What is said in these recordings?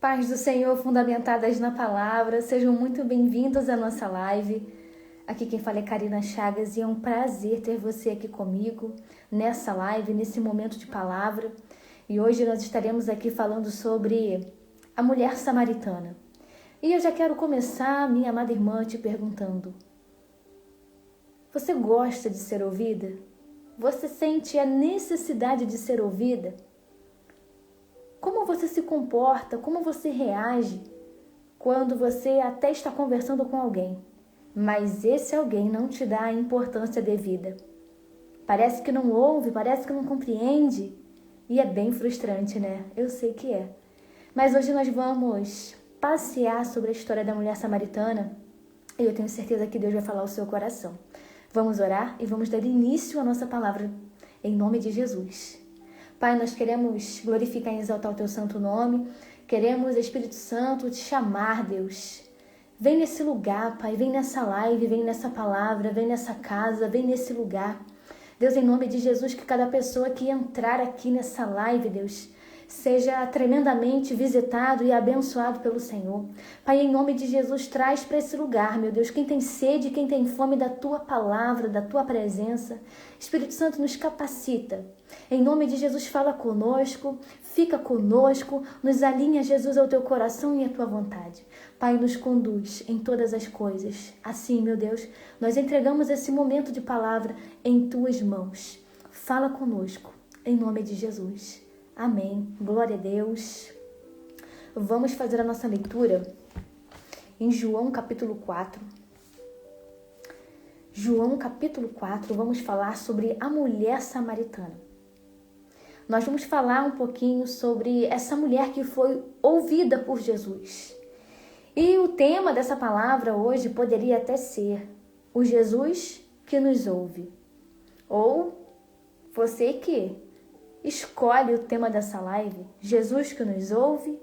Paz do Senhor fundamentadas na palavra, sejam muito bem-vindos à nossa live. Aqui quem fala é Karina Chagas e é um prazer ter você aqui comigo nessa live, nesse momento de palavra. E hoje nós estaremos aqui falando sobre a mulher samaritana. E eu já quero começar, minha amada irmã, te perguntando: você gosta de ser ouvida? Você sente a necessidade de ser ouvida? Como você se comporta, como você reage quando você até está conversando com alguém, mas esse alguém não te dá a importância devida? Parece que não ouve, parece que não compreende e é bem frustrante, né? Eu sei que é. Mas hoje nós vamos passear sobre a história da mulher samaritana e eu tenho certeza que Deus vai falar ao seu coração. Vamos orar e vamos dar início à nossa palavra em nome de Jesus. Pai, nós queremos glorificar e exaltar o Teu santo nome. Queremos, Espírito Santo, te chamar, Deus. Vem nesse lugar, Pai. Vem nessa live, vem nessa palavra, vem nessa casa, vem nesse lugar. Deus, em nome de Jesus, que cada pessoa que entrar aqui nessa live, Deus, seja tremendamente visitado e abençoado pelo Senhor. Pai, em nome de Jesus, traz para esse lugar, meu Deus, quem tem sede, quem tem fome da Tua palavra, da Tua presença. Espírito Santo, nos capacita. Em nome de Jesus, fala conosco, fica conosco, nos alinha, Jesus, ao Teu coração e à Tua vontade. Pai, nos conduz em todas as coisas. Assim, meu Deus, nós entregamos esse momento de palavra em Tuas mãos. Fala conosco, em nome de Jesus. Amém. Glória a Deus. Vamos fazer a nossa leitura em João capítulo 4. João capítulo 4, vamos falar sobre a mulher samaritana. Nós vamos falar um pouquinho sobre essa mulher que foi ouvida por Jesus. E o tema dessa palavra hoje poderia até ser o Jesus que nos ouve. Ou você que escolhe o tema dessa live, Jesus que nos ouve,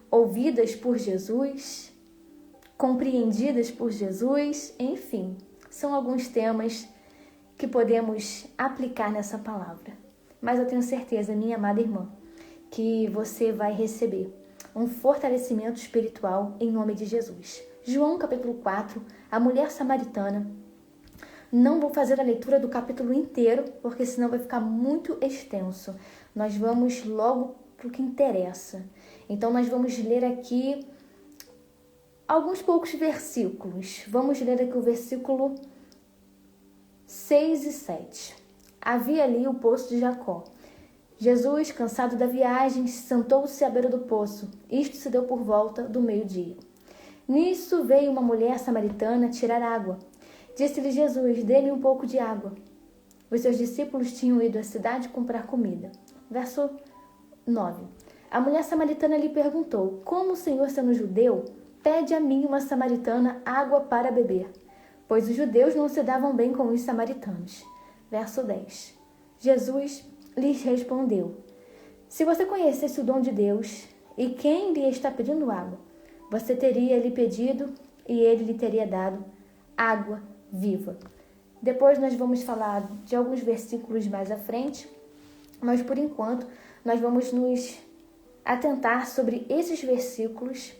ouvidas por Jesus, compreendidas por Jesus, enfim, são alguns temas que podemos aplicar nessa palavra. Mas eu tenho certeza, minha amada irmã, que você vai receber um fortalecimento espiritual em nome de Jesus. João capítulo 4, a mulher samaritana. Não vou fazer a leitura do capítulo inteiro, porque senão vai ficar muito extenso. Nós vamos logo para o que interessa. Então, nós vamos ler aqui alguns poucos versículos. Vamos ler aqui o versículo 6 e 7. Havia ali o poço de Jacó. Jesus, cansado da viagem, sentou-se à beira do poço. Isto se deu por volta do meio-dia. Nisso veio uma mulher samaritana tirar água. Disse-lhe Jesus: dê-me um pouco de água. Os seus discípulos tinham ido à cidade comprar comida. Verso 9. A mulher samaritana lhe perguntou: como o Senhor, sendo judeu, pede a mim, uma samaritana, água para beber? Pois os judeus não se davam bem com os samaritanos. Verso 10. Jesus lhes respondeu: se você conhecesse o dom de Deus e quem lhe está pedindo água, você teria lhe pedido e ele lhe teria dado água viva. Depois nós vamos falar de alguns versículos mais à frente, mas por enquanto nós vamos nos atentar sobre esses versículos,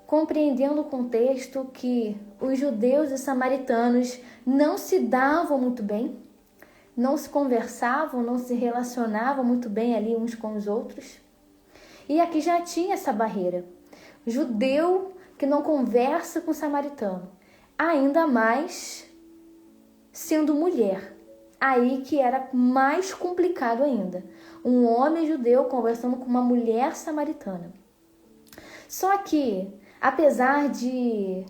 compreendendo o contexto que os judeus e samaritanos não se davam muito bem, não se conversavam, não se relacionavam muito bem ali uns com os outros. E aqui já tinha essa barreira. Judeu que não conversa com samaritano, ainda mais sendo mulher. Aí que era mais complicado ainda. Um homem judeu conversando com uma mulher samaritana. Só que, apesar de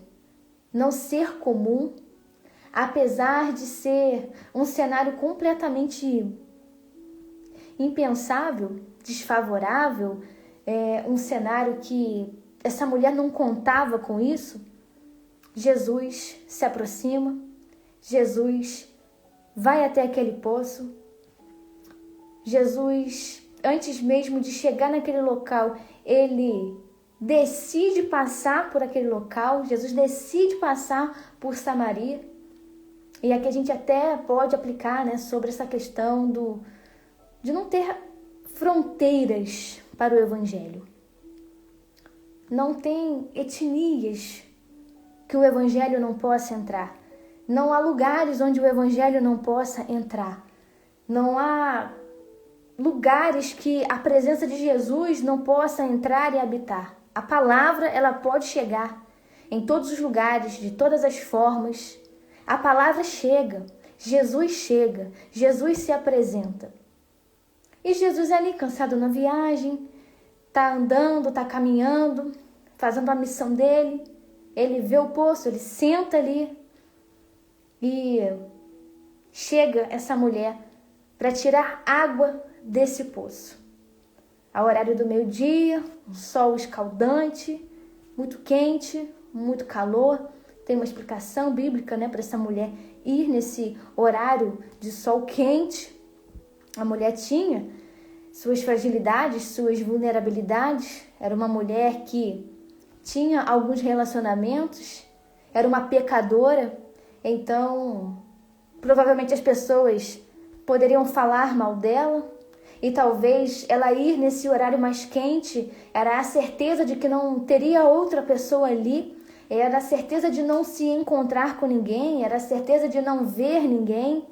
não ser comum, apesar de ser um cenário completamente impensável, desfavorável, um cenário que essa mulher não contava com isso, Jesus se aproxima, Jesus vai até aquele poço. Jesus, antes mesmo de chegar naquele local, ele decide passar por aquele local. Jesus decide passar por Samaria. E aqui a gente até pode aplicar, né, sobre essa questão de não ter fronteiras para o Evangelho. não tem etnias que o evangelho não possa entrar. Não há lugares onde o evangelho não possa entrar. Não há lugares que a presença de Jesus não possa entrar e habitar. A palavra, ela pode chegar em todos os lugares, de todas as formas. A palavra chega, Jesus se apresenta. E Jesus é ali, cansado na viagem, tá andando, tá caminhando, fazendo a missão dele. Ele vê o poço, ele senta ali e chega essa mulher para tirar água desse poço. Ao horário do meio-dia, um sol escaldante, muito quente, muito calor. Tem uma explicação bíblica, para essa mulher ir nesse horário de sol quente. A mulher tinha suas fragilidades, suas vulnerabilidades. Era uma mulher que tinha alguns relacionamentos, era uma pecadora. Então, provavelmente as pessoas poderiam falar mal dela. E talvez ela ir nesse horário mais quente era a certeza de que não teria outra pessoa ali, era a certeza de não se encontrar com ninguém, era a certeza de não ver ninguém.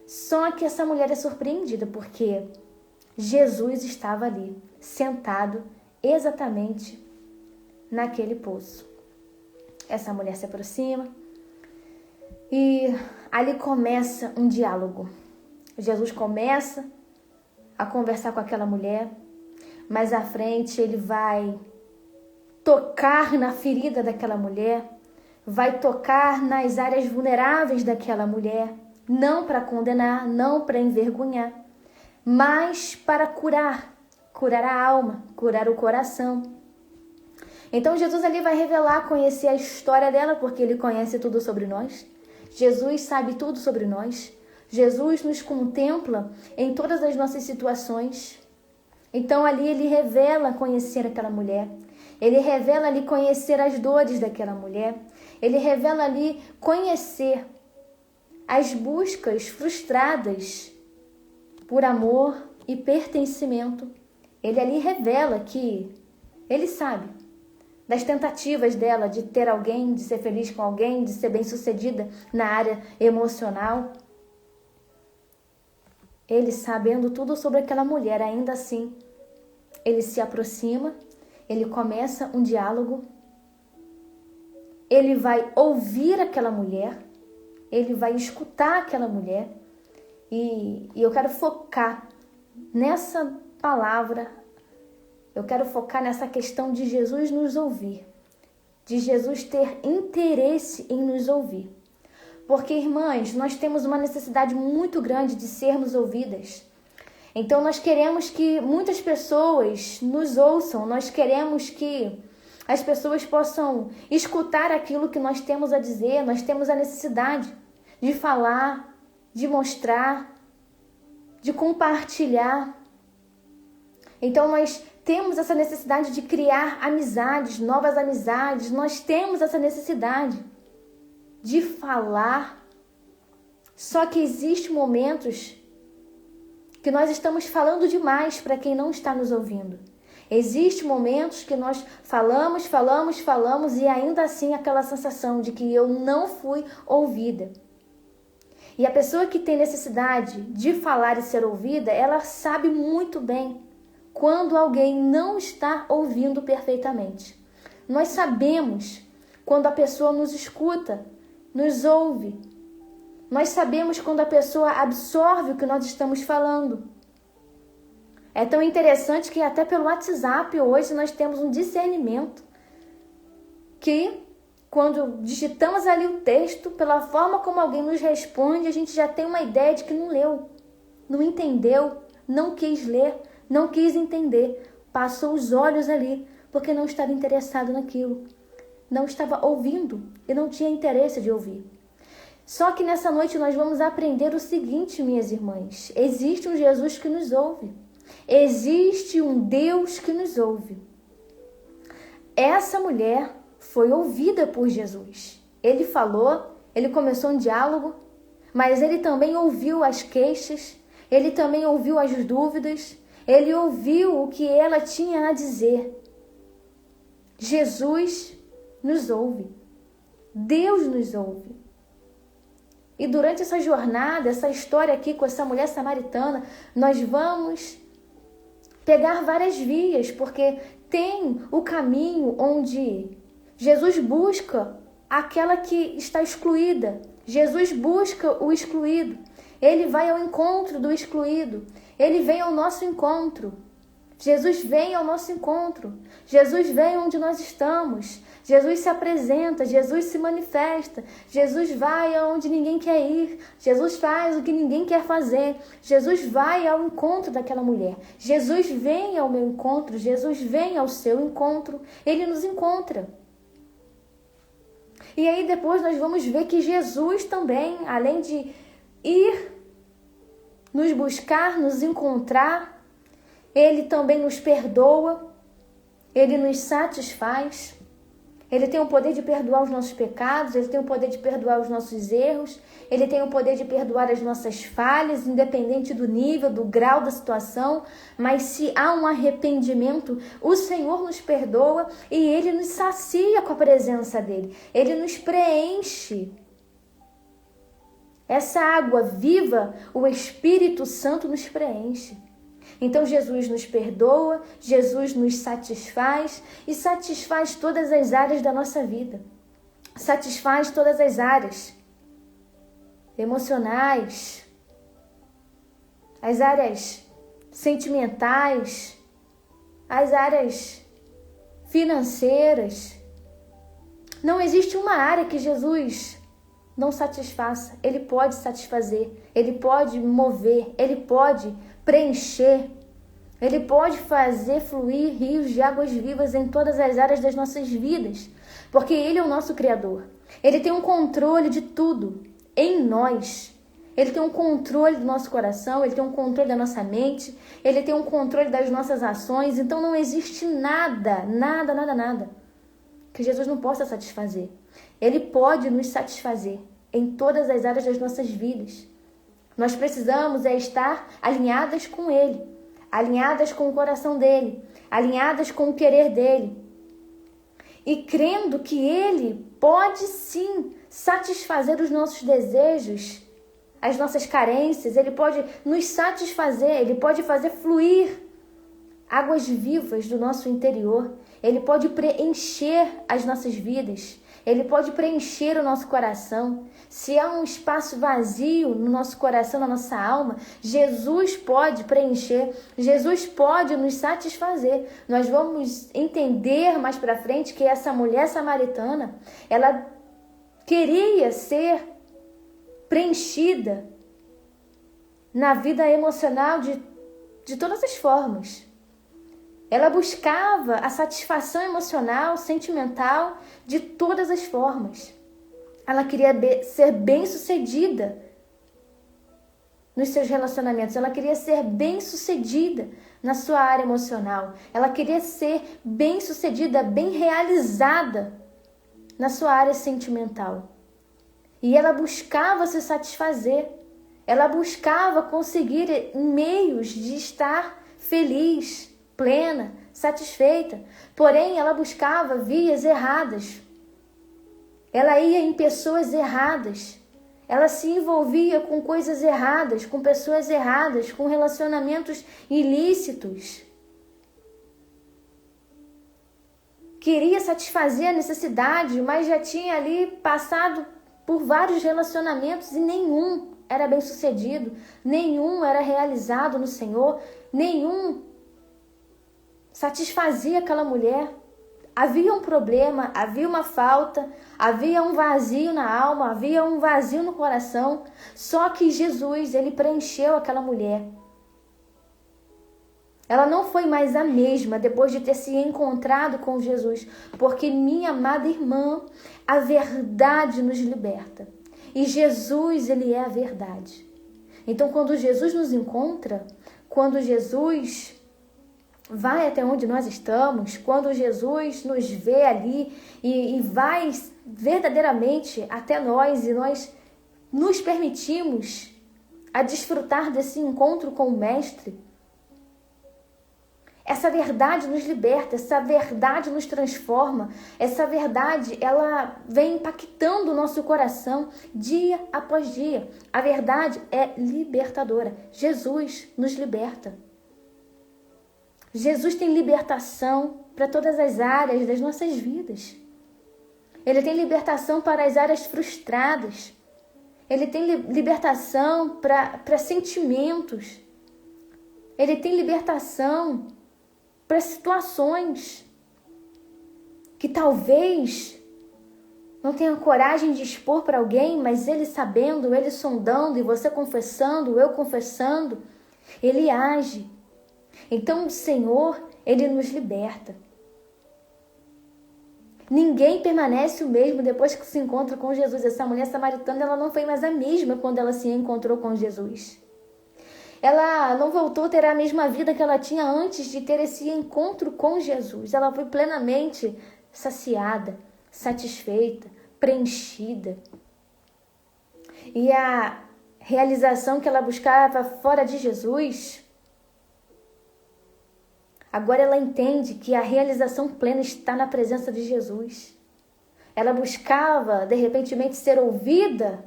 Só que essa mulher é surpreendida porque Jesus estava ali, sentado exatamente naquele poço. Essa mulher se aproxima e ali começa um diálogo. Jesus começa a conversar com aquela mulher. Mais à frente ele vai tocar na ferida daquela mulher, vai tocar nas áreas vulneráveis daquela mulher, não para condenar, não para envergonhar, mas para curar a alma, curar o coração. Então Jesus ali vai revelar, conhecer a história dela, porque ele conhece tudo sobre nós. Jesus sabe tudo sobre nós. Jesus nos contempla em todas as nossas situações. Então ali ele revela conhecer aquela mulher. Ele revela ali conhecer as dores daquela mulher. Ele revela ali conhecer as buscas frustradas por amor e pertencimento. Ele ali revela que ele sabe das tentativas dela de ter alguém, de ser feliz com alguém, de ser bem-sucedida na área emocional. Ele, sabendo tudo sobre aquela mulher, ainda assim, ele se aproxima, ele começa um diálogo, ele vai ouvir aquela mulher, ele vai escutar aquela mulher, e eu quero focar nessa palavra, eu quero focar nessa questão de Jesus nos ouvir, de Jesus ter interesse em nos ouvir. Porque, irmãs, nós temos uma necessidade muito grande de sermos ouvidas. Então, nós queremos que muitas pessoas nos ouçam, nós queremos que as pessoas possam escutar aquilo que nós temos a dizer, nós temos a necessidade de falar, de mostrar, de compartilhar. Então, nós temos essa necessidade de criar amizades, novas amizades, nós temos essa necessidade de falar. Só que existem momentos que nós estamos falando demais para quem não está nos ouvindo. Existem momentos que nós falamos e ainda assim aquela sensação de que eu não fui ouvida. E a pessoa que tem necessidade de falar e ser ouvida, ela sabe muito bem quando alguém não está ouvindo perfeitamente. Nós sabemos quando a pessoa nos escuta, nos ouve. Nós sabemos quando a pessoa absorve o que nós estamos falando. É tão interessante que até pelo WhatsApp hoje nós temos um discernimento que quando digitamos ali o texto, pela forma como alguém nos responde, a gente já tem uma ideia de que não leu, não entendeu, não quis ler, não quis entender, passou os olhos ali porque não estava interessado naquilo. Não estava ouvindo e não tinha interesse de ouvir. Só que nessa noite nós vamos aprender o seguinte, minhas irmãs. Existe um Jesus que nos ouve. Existe um Deus que nos ouve. Essa mulher foi ouvida por Jesus. Ele falou, ele começou um diálogo, mas ele também ouviu as queixas, ele também ouviu as dúvidas, ele ouviu o que ela tinha a dizer. Jesus nos ouve. Deus nos ouve. E durante essa jornada, essa história aqui com essa mulher samaritana, nós vamos pegar várias vias, porque tem o caminho onde Jesus busca aquela que está excluída. Jesus busca o excluído. Ele vai ao encontro do excluído. Ele vem ao nosso encontro. Jesus vem ao nosso encontro. Jesus vem onde nós estamos. Jesus se apresenta, Jesus se manifesta. Jesus vai aonde ninguém quer ir. Jesus faz o que ninguém quer fazer. Jesus vai ao encontro daquela mulher. Jesus vem ao meu encontro. Jesus vem ao seu encontro. Ele nos encontra. E aí depois nós vamos ver que Jesus também, além de ir nos buscar, nos encontrar, Ele também nos perdoa, Ele nos satisfaz. Ele tem o poder de perdoar os nossos pecados, Ele tem o poder de perdoar os nossos erros, Ele tem o poder de perdoar as nossas falhas, independente do nível, do grau da situação. Mas se há um arrependimento, o Senhor nos perdoa e Ele nos sacia com a presença dEle. Ele nos preenche. Essa água viva, o Espírito Santo nos preenche. Então Jesus nos perdoa, Jesus nos satisfaz e satisfaz todas as áreas da nossa vida. Satisfaz todas as áreas emocionais, as áreas sentimentais, as áreas financeiras. Não existe uma área que Jesus não satisfaça. Ele pode satisfazer, Ele pode mover, Ele pode preencher, Ele pode fazer fluir rios de águas vivas em todas as áreas das nossas vidas, porque Ele é o nosso Criador. Ele tem um controle de tudo em nós. Ele tem um controle do nosso coração, Ele tem um controle da nossa mente, Ele tem um controle das nossas ações. Então não existe nada que Jesus não possa satisfazer. Ele pode nos satisfazer em todas as áreas das nossas vidas. Nós precisamos estar alinhadas com Ele, alinhadas com o coração dEle, alinhadas com o querer dEle. E crendo que Ele pode sim satisfazer os nossos desejos, as nossas carências. Ele pode nos satisfazer, Ele pode fazer fluir águas vivas do nosso interior. Ele pode preencher as nossas vidas. Ele pode preencher o nosso coração. Se há um espaço vazio no nosso coração, na nossa alma, Jesus pode preencher. Jesus pode nos satisfazer. Nós vamos entender mais para frente que essa mulher samaritana, ela queria ser preenchida na vida emocional de todas as formas. Ela buscava a satisfação emocional, sentimental, de todas as formas. Ela queria ser bem-sucedida nos seus relacionamentos. Ela queria ser bem-sucedida na sua área emocional. Ela queria ser bem-sucedida, bem realizada na sua área sentimental. E ela buscava se satisfazer. Ela buscava conseguir meios de estar feliz, plena, satisfeita. Porém, ela buscava vias erradas. Ela ia em pessoas erradas. Ela se envolvia com coisas erradas, com pessoas erradas, com relacionamentos ilícitos. Queria satisfazer a necessidade, mas já tinha ali passado por vários relacionamentos e nenhum era bem-sucedido, nenhum era realizado no Senhor, nenhum satisfazia aquela mulher. Havia um problema, havia uma falta, havia um vazio na alma, havia um vazio no coração. Só que Jesus, Ele preencheu aquela mulher. Ela não foi mais a mesma depois de ter se encontrado com Jesus, porque, minha amada irmã, a verdade nos liberta. E Jesus, Ele é a verdade. Então, quando Jesus nos encontra, quando Jesus vai até onde nós estamos, quando Jesus nos vê ali e vai verdadeiramente até nós e nós nos permitimos a desfrutar desse encontro com o Mestre, Essa verdade nos liberta, essa verdade nos transforma, essa verdade, ela vem impactando o nosso coração dia após dia. A verdade é libertadora. Jesus nos liberta. Jesus tem libertação para todas as áreas das nossas vidas. Ele tem libertação para as áreas frustradas. Ele tem libertação para sentimentos. Ele tem libertação para situações que talvez não tenha coragem de expor para alguém, mas ele sabendo, ele sondando, e você confessando, eu confessando, ele age. Então o Senhor, ele nos liberta. Ninguém permanece o mesmo depois que se encontra com Jesus. Essa mulher samaritana, ela não foi mais a mesma quando ela se encontrou com Jesus. Ela não voltou a ter a mesma vida que ela tinha antes de ter esse encontro com Jesus. Ela foi plenamente saciada, satisfeita, preenchida. E a realização que ela buscava fora de Jesus, agora ela entende que a realização plena está na presença de Jesus. Ela buscava, de repente, ser ouvida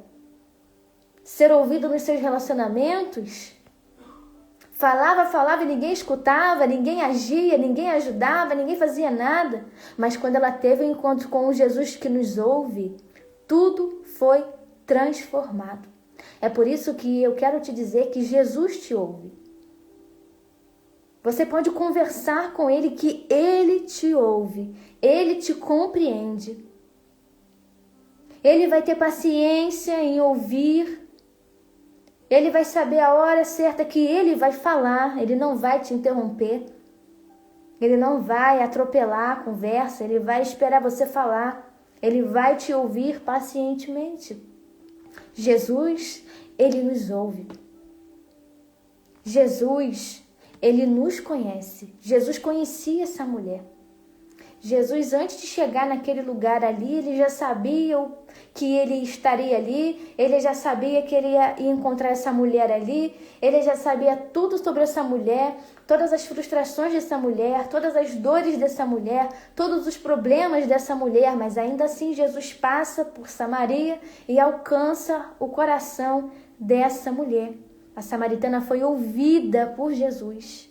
nos seus relacionamentos. Falava e ninguém escutava, ninguém agia, ninguém ajudava, ninguém fazia nada. Mas quando ela teve um encontro com o Jesus que nos ouve, tudo foi transformado. É por isso que eu quero te dizer que Jesus te ouve. Você pode conversar com Ele, que Ele te ouve, Ele te compreende. Ele vai ter paciência em ouvir. Ele vai saber a hora certa que Ele vai falar. Ele não vai te interromper. Ele não vai atropelar a conversa. Ele vai esperar você falar. Ele vai te ouvir pacientemente. Jesus, Ele nos ouve. Jesus, Ele nos conhece. Jesus conhecia essa mulher. Jesus, antes de chegar naquele lugar ali, ele já sabia que ele estaria ali, ele já sabia que ele ia encontrar essa mulher ali, ele já sabia tudo sobre essa mulher, todas as frustrações dessa mulher, todas as dores dessa mulher, todos os problemas dessa mulher, mas ainda assim Jesus passa por Samaria e alcança o coração dessa mulher. A samaritana foi ouvida por Jesus.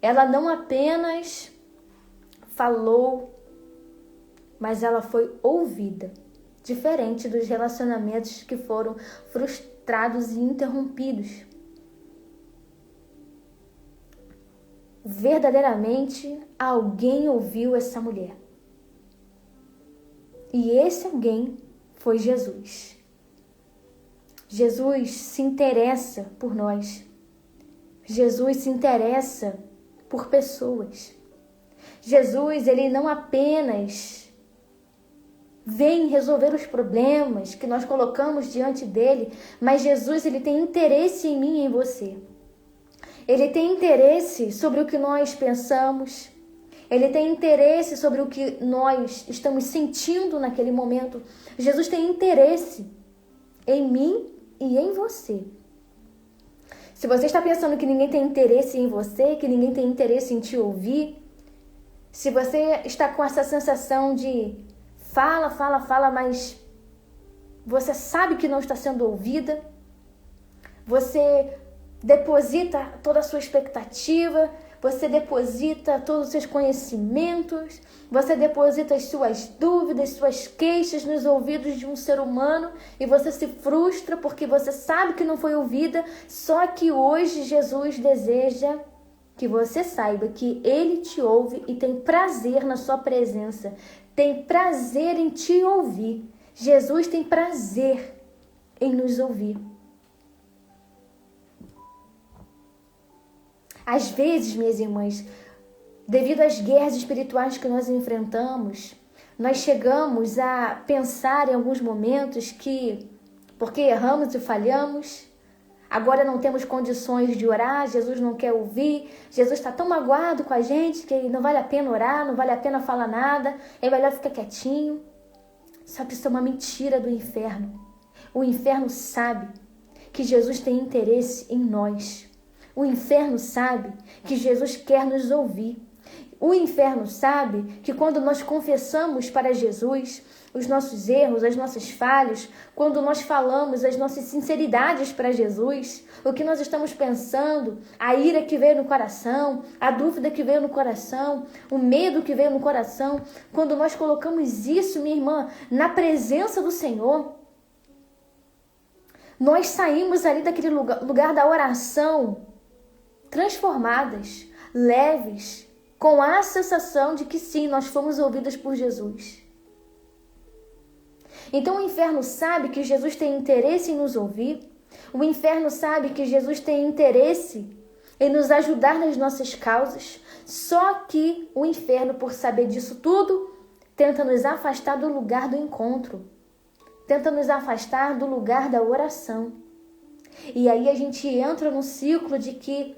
Ela não apenas falou, mas ela foi ouvida, diferente dos relacionamentos que foram frustrados e interrompidos. Verdadeiramente, alguém ouviu essa mulher. E esse alguém foi Jesus. Jesus se interessa por nós. Jesus se interessa por pessoas. Jesus, ele não apenas vem resolver os problemas que nós colocamos diante dele, mas Jesus, ele tem interesse em mim e em você. Ele tem interesse sobre o que nós pensamos. Ele tem interesse sobre o que nós estamos sentindo naquele momento. Jesus tem interesse em mim e em você. Se você está pensando que ninguém tem interesse em você, que ninguém tem interesse em te ouvir, se você está com essa sensação de fala, mas você sabe que não está sendo ouvida, você deposita toda a sua expectativa, você deposita todos os seus conhecimentos, você deposita as suas dúvidas, suas queixas nos ouvidos de um ser humano e você se frustra porque você sabe que não foi ouvida. Só que hoje Jesus deseja que você saiba que Ele te ouve e tem prazer na sua presença, tem prazer em te ouvir. Jesus tem prazer em nos ouvir. Às vezes, minhas irmãs, devido às guerras espirituais que nós enfrentamos, nós chegamos a pensar em alguns momentos que, porque erramos e falhamos, agora não temos condições de orar, Jesus não quer ouvir, Jesus está tão magoado com a gente que não vale a pena orar, não vale a pena falar nada, é melhor ficar quietinho. Só que isso é uma mentira do inferno. O inferno sabe que Jesus tem interesse em nós. O inferno sabe que Jesus quer nos ouvir. O inferno sabe que quando nós confessamos para Jesus os nossos erros, as nossas falhas, quando nós falamos as nossas sinceridades para Jesus, o que nós estamos pensando, a ira que veio no coração, a dúvida que veio no coração, o medo que veio no coração, quando nós colocamos isso, minha irmã, na presença do Senhor, nós saímos ali daquele lugar da oração transformadas, leves, com a sensação de que sim, nós fomos ouvidas por Jesus. Então o inferno sabe que Jesus tem interesse em nos ouvir, o inferno sabe que Jesus tem interesse em nos ajudar nas nossas causas, só que o inferno, por saber disso tudo, tenta nos afastar do lugar do encontro, tenta nos afastar do lugar da oração. E aí a gente entra num ciclo de que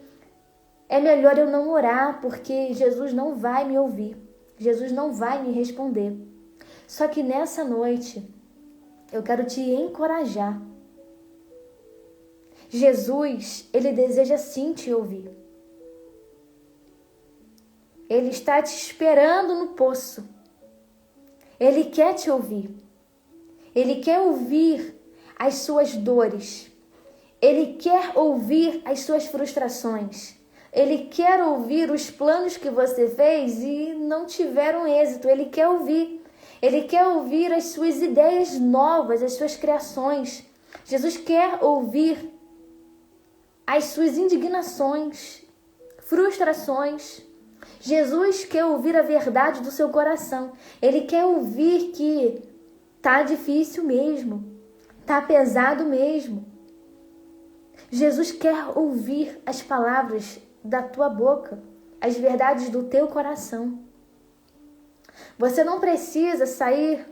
é melhor eu não orar, porque Jesus não vai me ouvir, Jesus não vai me responder. Só que nessa noite, eu quero te encorajar. Jesus, ele deseja sim te ouvir. Ele está te esperando no poço. Ele quer te ouvir. Ele quer ouvir as suas dores. Ele quer ouvir as suas frustrações. Ele quer ouvir os planos que você fez e não tiveram êxito. Ele quer ouvir. Ele quer ouvir as suas ideias novas, as suas criações. Jesus quer ouvir as suas indignações, frustrações. Jesus quer ouvir a verdade do seu coração. Ele quer ouvir que tá difícil mesmo, tá pesado mesmo. Jesus quer ouvir as palavras da tua boca, as verdades do teu coração. Você não precisa sair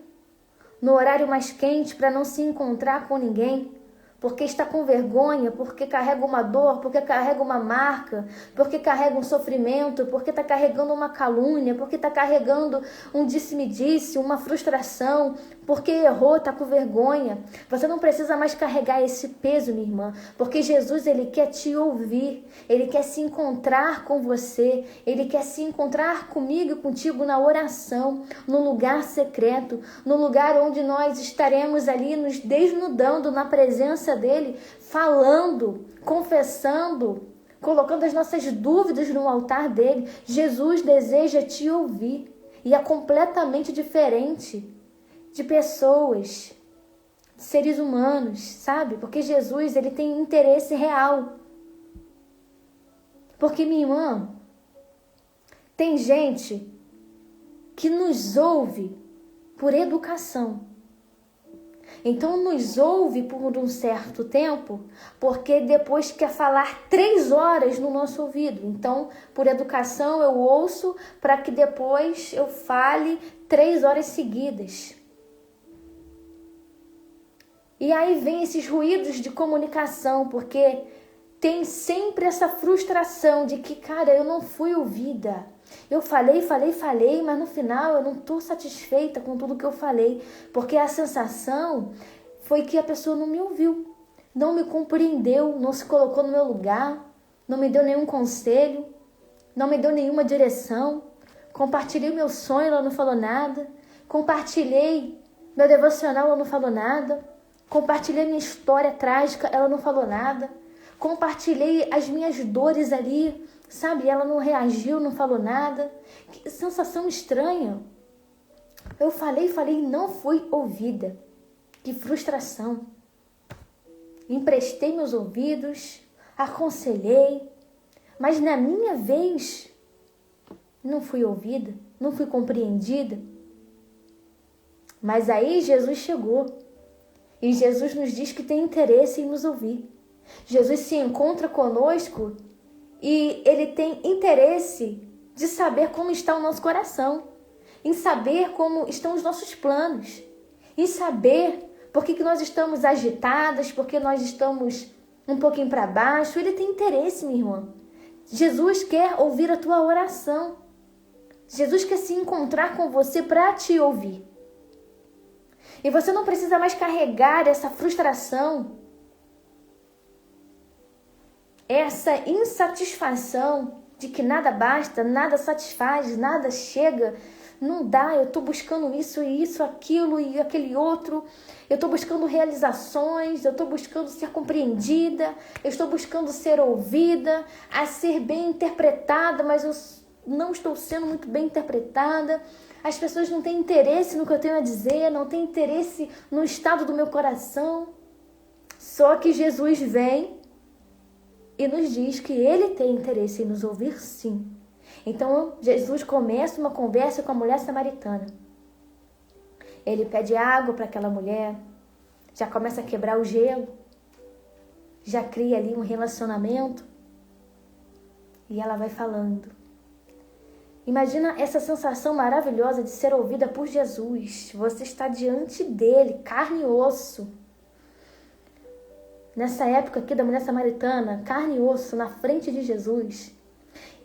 no horário mais quente para não se encontrar com ninguém, porque está com vergonha, porque carrega uma dor, porque carrega uma marca, porque carrega um sofrimento, porque está carregando uma calúnia, porque está carregando um disse-me-disse, uma frustração, porque errou, está com vergonha. Você não precisa mais carregar esse peso, minha irmã, porque Jesus, ele quer te ouvir, ele quer se encontrar com você, ele quer se encontrar comigo e contigo na oração, no lugar secreto, no lugar onde nós estaremos ali nos desnudando na presença dele, falando, confessando, colocando as nossas dúvidas no altar dele. Jesus deseja te ouvir e é completamente diferente de pessoas, de seres humanos, sabe? Porque Jesus, ele tem interesse real. Porque, minha irmã, tem gente que nos ouve por educação. Então nos ouve por um certo tempo, porque depois quer falar 3 horas no nosso ouvido. Então, por educação, eu ouço para que depois eu fale 3 horas seguidas. E aí vem esses ruídos de comunicação, porque tem sempre essa frustração de que, cara, eu não fui ouvida. Eu falei, mas no final eu não estou satisfeita com tudo que eu falei, porque a sensação foi que a pessoa não me ouviu, não me compreendeu, não se colocou no meu lugar, não me deu nenhum conselho, não me deu nenhuma direção. Compartilhei meu sonho, ela não falou nada. Compartilhei meu devocional, ela não falou nada. Compartilhei minha história trágica, ela não falou nada. Compartilhei as minhas dores ali, sabe? Ela não reagiu, não falou nada. Que sensação estranha. Eu falei e não fui ouvida. Que frustração. Emprestei meus ouvidos, aconselhei, mas na minha vez não fui ouvida, não fui compreendida. Mas aí Jesus chegou e Jesus nos diz que tem interesse em nos ouvir. Jesus se encontra conosco e ele tem interesse de saber como está o nosso coração, em saber como estão os nossos planos, em saber por que nós estamos agitadas, por que nós estamos um pouquinho para baixo. Ele tem interesse, minha irmã. Jesus quer ouvir a tua oração. Jesus quer se encontrar com você para te ouvir. E você não precisa mais carregar essa frustração essa insatisfação de que nada basta, nada satisfaz, nada chega, não dá, eu estou buscando isso, aquilo e aquele outro, eu estou buscando realizações, eu estou buscando ser compreendida, eu estou buscando ser ouvida, a ser bem interpretada, mas eu não estou sendo muito bem interpretada. As pessoas não têm interesse no que eu tenho a dizer, não têm interesse no estado do meu coração. Só que Jesus vem e nos diz que Ele tem interesse em nos ouvir, sim. Então, Jesus começa uma conversa com a mulher samaritana. Ele pede água para aquela mulher, já começa a quebrar o gelo, já cria ali um relacionamento. E ela vai falando. Imagina essa sensação maravilhosa de ser ouvida por Jesus. Você está diante dele, carne e osso. Nessa época aqui da mulher samaritana, carne e osso, na frente de Jesus.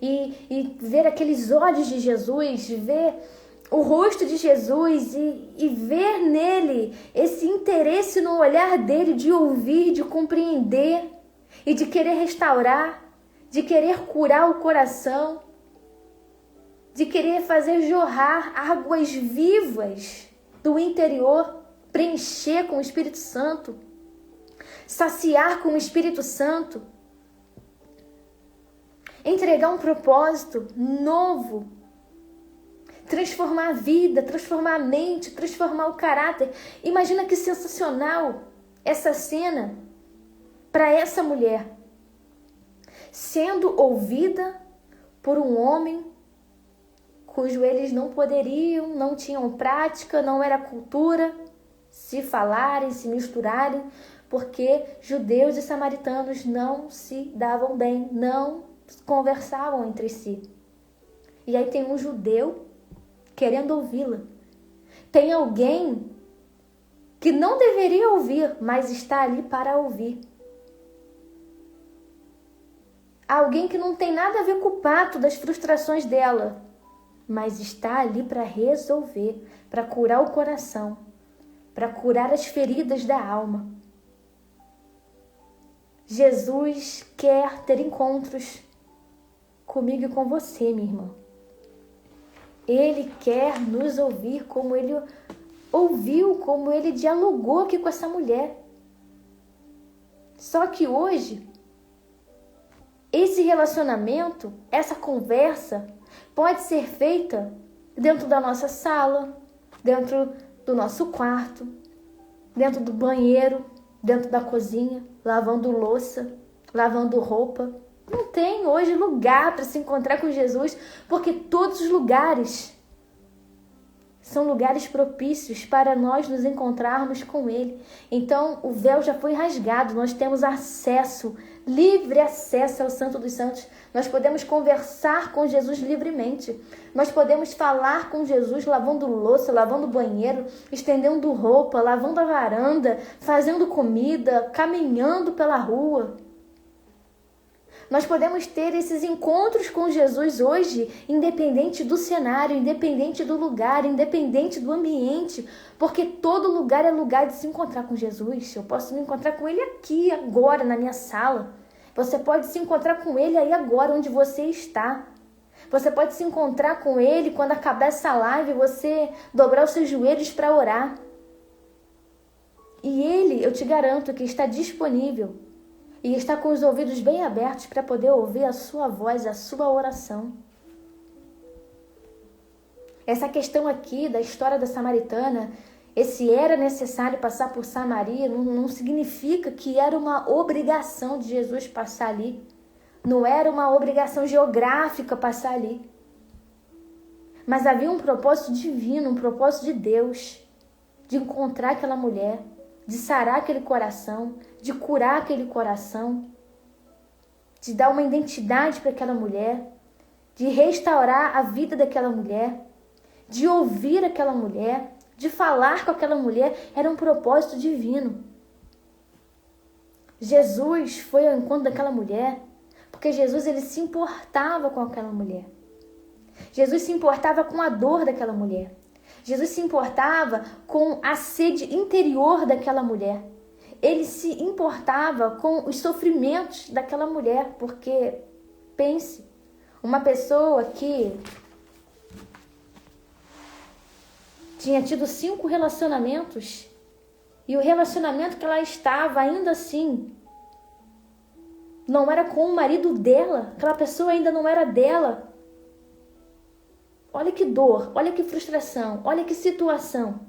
E ver aqueles olhos de Jesus, ver o rosto de Jesus e ver nele esse interesse no olhar dele de ouvir, de compreender e de querer restaurar, de querer curar o coração, de querer fazer jorrar águas vivas do interior, preencher com o Espírito Santo, saciar com o Espírito Santo, entregar um propósito novo, transformar a vida, transformar a mente, transformar o caráter. Imagina que sensacional essa cena para essa mulher, sendo ouvida por um homem cujos eles não poderiam, não tinham prática, não era cultura se falarem, se misturarem, porque judeus e samaritanos não se davam bem, não conversavam entre si. E aí tem um judeu querendo ouvi-la. Tem alguém que não deveria ouvir, mas está ali para ouvir. Alguém que não tem nada a ver com o pato das frustrações dela, mas está ali para resolver, para curar o coração, para curar as feridas da alma. Jesus quer ter encontros comigo e com você, minha irmã. Ele quer nos ouvir como ele ouviu, como ele dialogou aqui com essa mulher. Só que hoje, esse relacionamento, essa conversa, pode ser feita dentro da nossa sala, dentro do nosso quarto, dentro do banheiro, dentro da cozinha, lavando louça, lavando roupa. Não tem hoje lugar para se encontrar com Jesus, porque todos os lugares são lugares propícios para nós nos encontrarmos com Ele. Então, o véu já foi rasgado, nós temos acesso, livre acesso ao Santo dos Santos. Nós podemos conversar com Jesus livremente. Nós podemos falar com Jesus lavando louça, lavando banheiro, estendendo roupa, lavando a varanda, fazendo comida, caminhando pela rua. Nós podemos ter esses encontros com Jesus hoje, independente do cenário, independente do lugar, independente do ambiente, porque todo lugar é lugar de se encontrar com Jesus. Eu posso me encontrar com Ele aqui, agora, na minha sala. Você pode se encontrar com Ele aí agora, onde você está. Você pode se encontrar com Ele quando acabar essa live, você dobrar os seus joelhos para orar. E Ele, eu te garanto que está disponível e está com os ouvidos bem abertos para poder ouvir a sua voz, a sua oração. Essa questão aqui da história da samaritana, esse era necessário passar por Samaria, não significa que era uma obrigação de Jesus passar ali. Não era uma obrigação geográfica passar ali. Mas havia um propósito divino, um propósito de Deus, de encontrar aquela mulher, de sarar aquele coração, de curar aquele coração, de dar uma identidade para aquela mulher, de restaurar a vida daquela mulher, de ouvir aquela mulher, de falar com aquela mulher. Era um propósito divino. Jesus foi ao encontro daquela mulher, porque Jesus ele se importava com aquela mulher. Jesus se importava com a dor daquela mulher. Jesus se importava com a sede interior daquela mulher. ele se importava com os sofrimentos daquela mulher, porque, pense, uma pessoa que tinha tido 5 relacionamentos e o relacionamento que ela estava ainda assim não era com o marido dela, aquela pessoa ainda não era dela. Olha que dor, olha que frustração, olha que situação.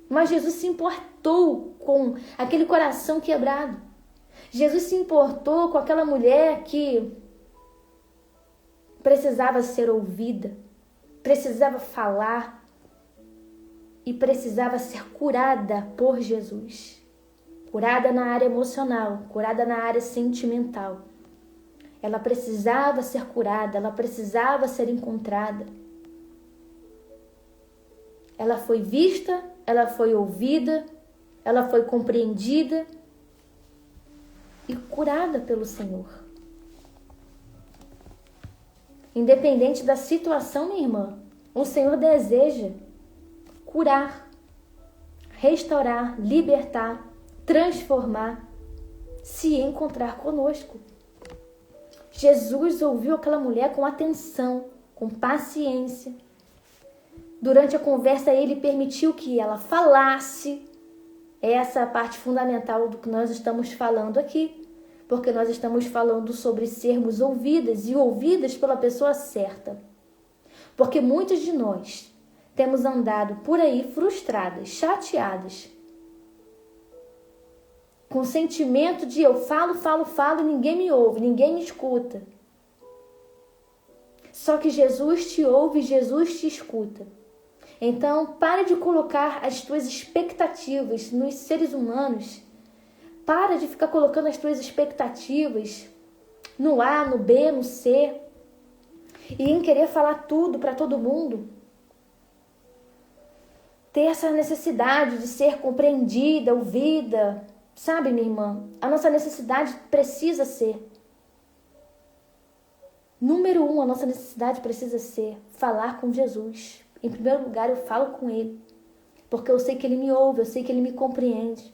Mas Jesus se importou com aquele coração quebrado. Jesus se importou com aquela mulher que precisava ser ouvida, precisava falar e precisava ser curada por Jesus. Curada na área emocional, curada na área sentimental. Ela precisava ser curada, ela precisava ser encontrada. Ela foi vista, ela foi ouvida, ela foi compreendida e curada pelo Senhor. Independente da situação, minha irmã, o Senhor deseja curar, restaurar, libertar, transformar, se encontrar conosco. Jesus ouviu aquela mulher com atenção, com paciência. Durante a conversa, ele permitiu que ela falasse. Essa é a parte fundamental do que nós estamos falando aqui, porque nós estamos falando sobre sermos ouvidas e ouvidas pela pessoa certa. Porque muitos de nós temos andado por aí frustradas, chateadas, com o sentimento de eu falo e ninguém me ouve, ninguém me escuta. Só que Jesus te ouve, Jesus te escuta. Então, pare de colocar as tuas expectativas nos seres humanos. Para de ficar colocando as tuas expectativas no A, no B, no C. E em querer falar tudo para todo mundo. Ter essa necessidade de ser compreendida, ouvida. Sabe, minha irmã? A nossa necessidade precisa ser. Número 1, a nossa necessidade precisa ser falar com Jesus. Em primeiro lugar, eu falo com Ele. Porque eu sei que Ele me ouve, eu sei que Ele me compreende.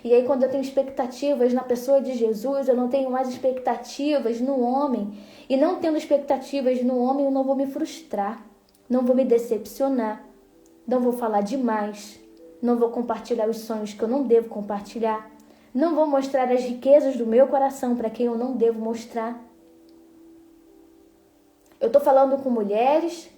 E aí, quando eu tenho expectativas na pessoa de Jesus, eu não tenho mais expectativas no homem. E não tendo expectativas no homem, eu não vou me frustrar. Não vou me decepcionar. Não vou falar demais. Não vou compartilhar os sonhos que eu não devo compartilhar. Não vou mostrar as riquezas do meu coração para quem eu não devo mostrar. Eu estou falando com mulheres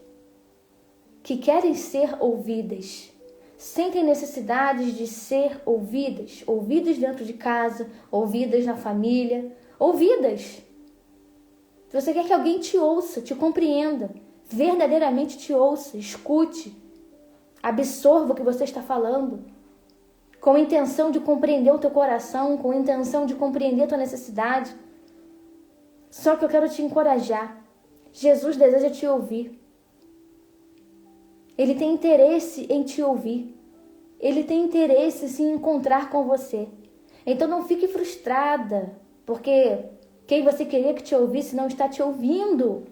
que querem ser ouvidas. Sentem necessidades de ser ouvidas. Ouvidas dentro de casa, ouvidas na família. Ouvidas. Você quer que alguém te ouça, te compreenda. Verdadeiramente te ouça, escute. Absorva o que você está falando. Com a intenção de compreender o teu coração, com a intenção de compreender a tua necessidade. Só que eu quero te encorajar. Jesus deseja te ouvir. Ele tem interesse em te ouvir. Ele tem interesse em se encontrar com você. Então não fique frustrada, porque quem você queria que te ouvisse não está te ouvindo.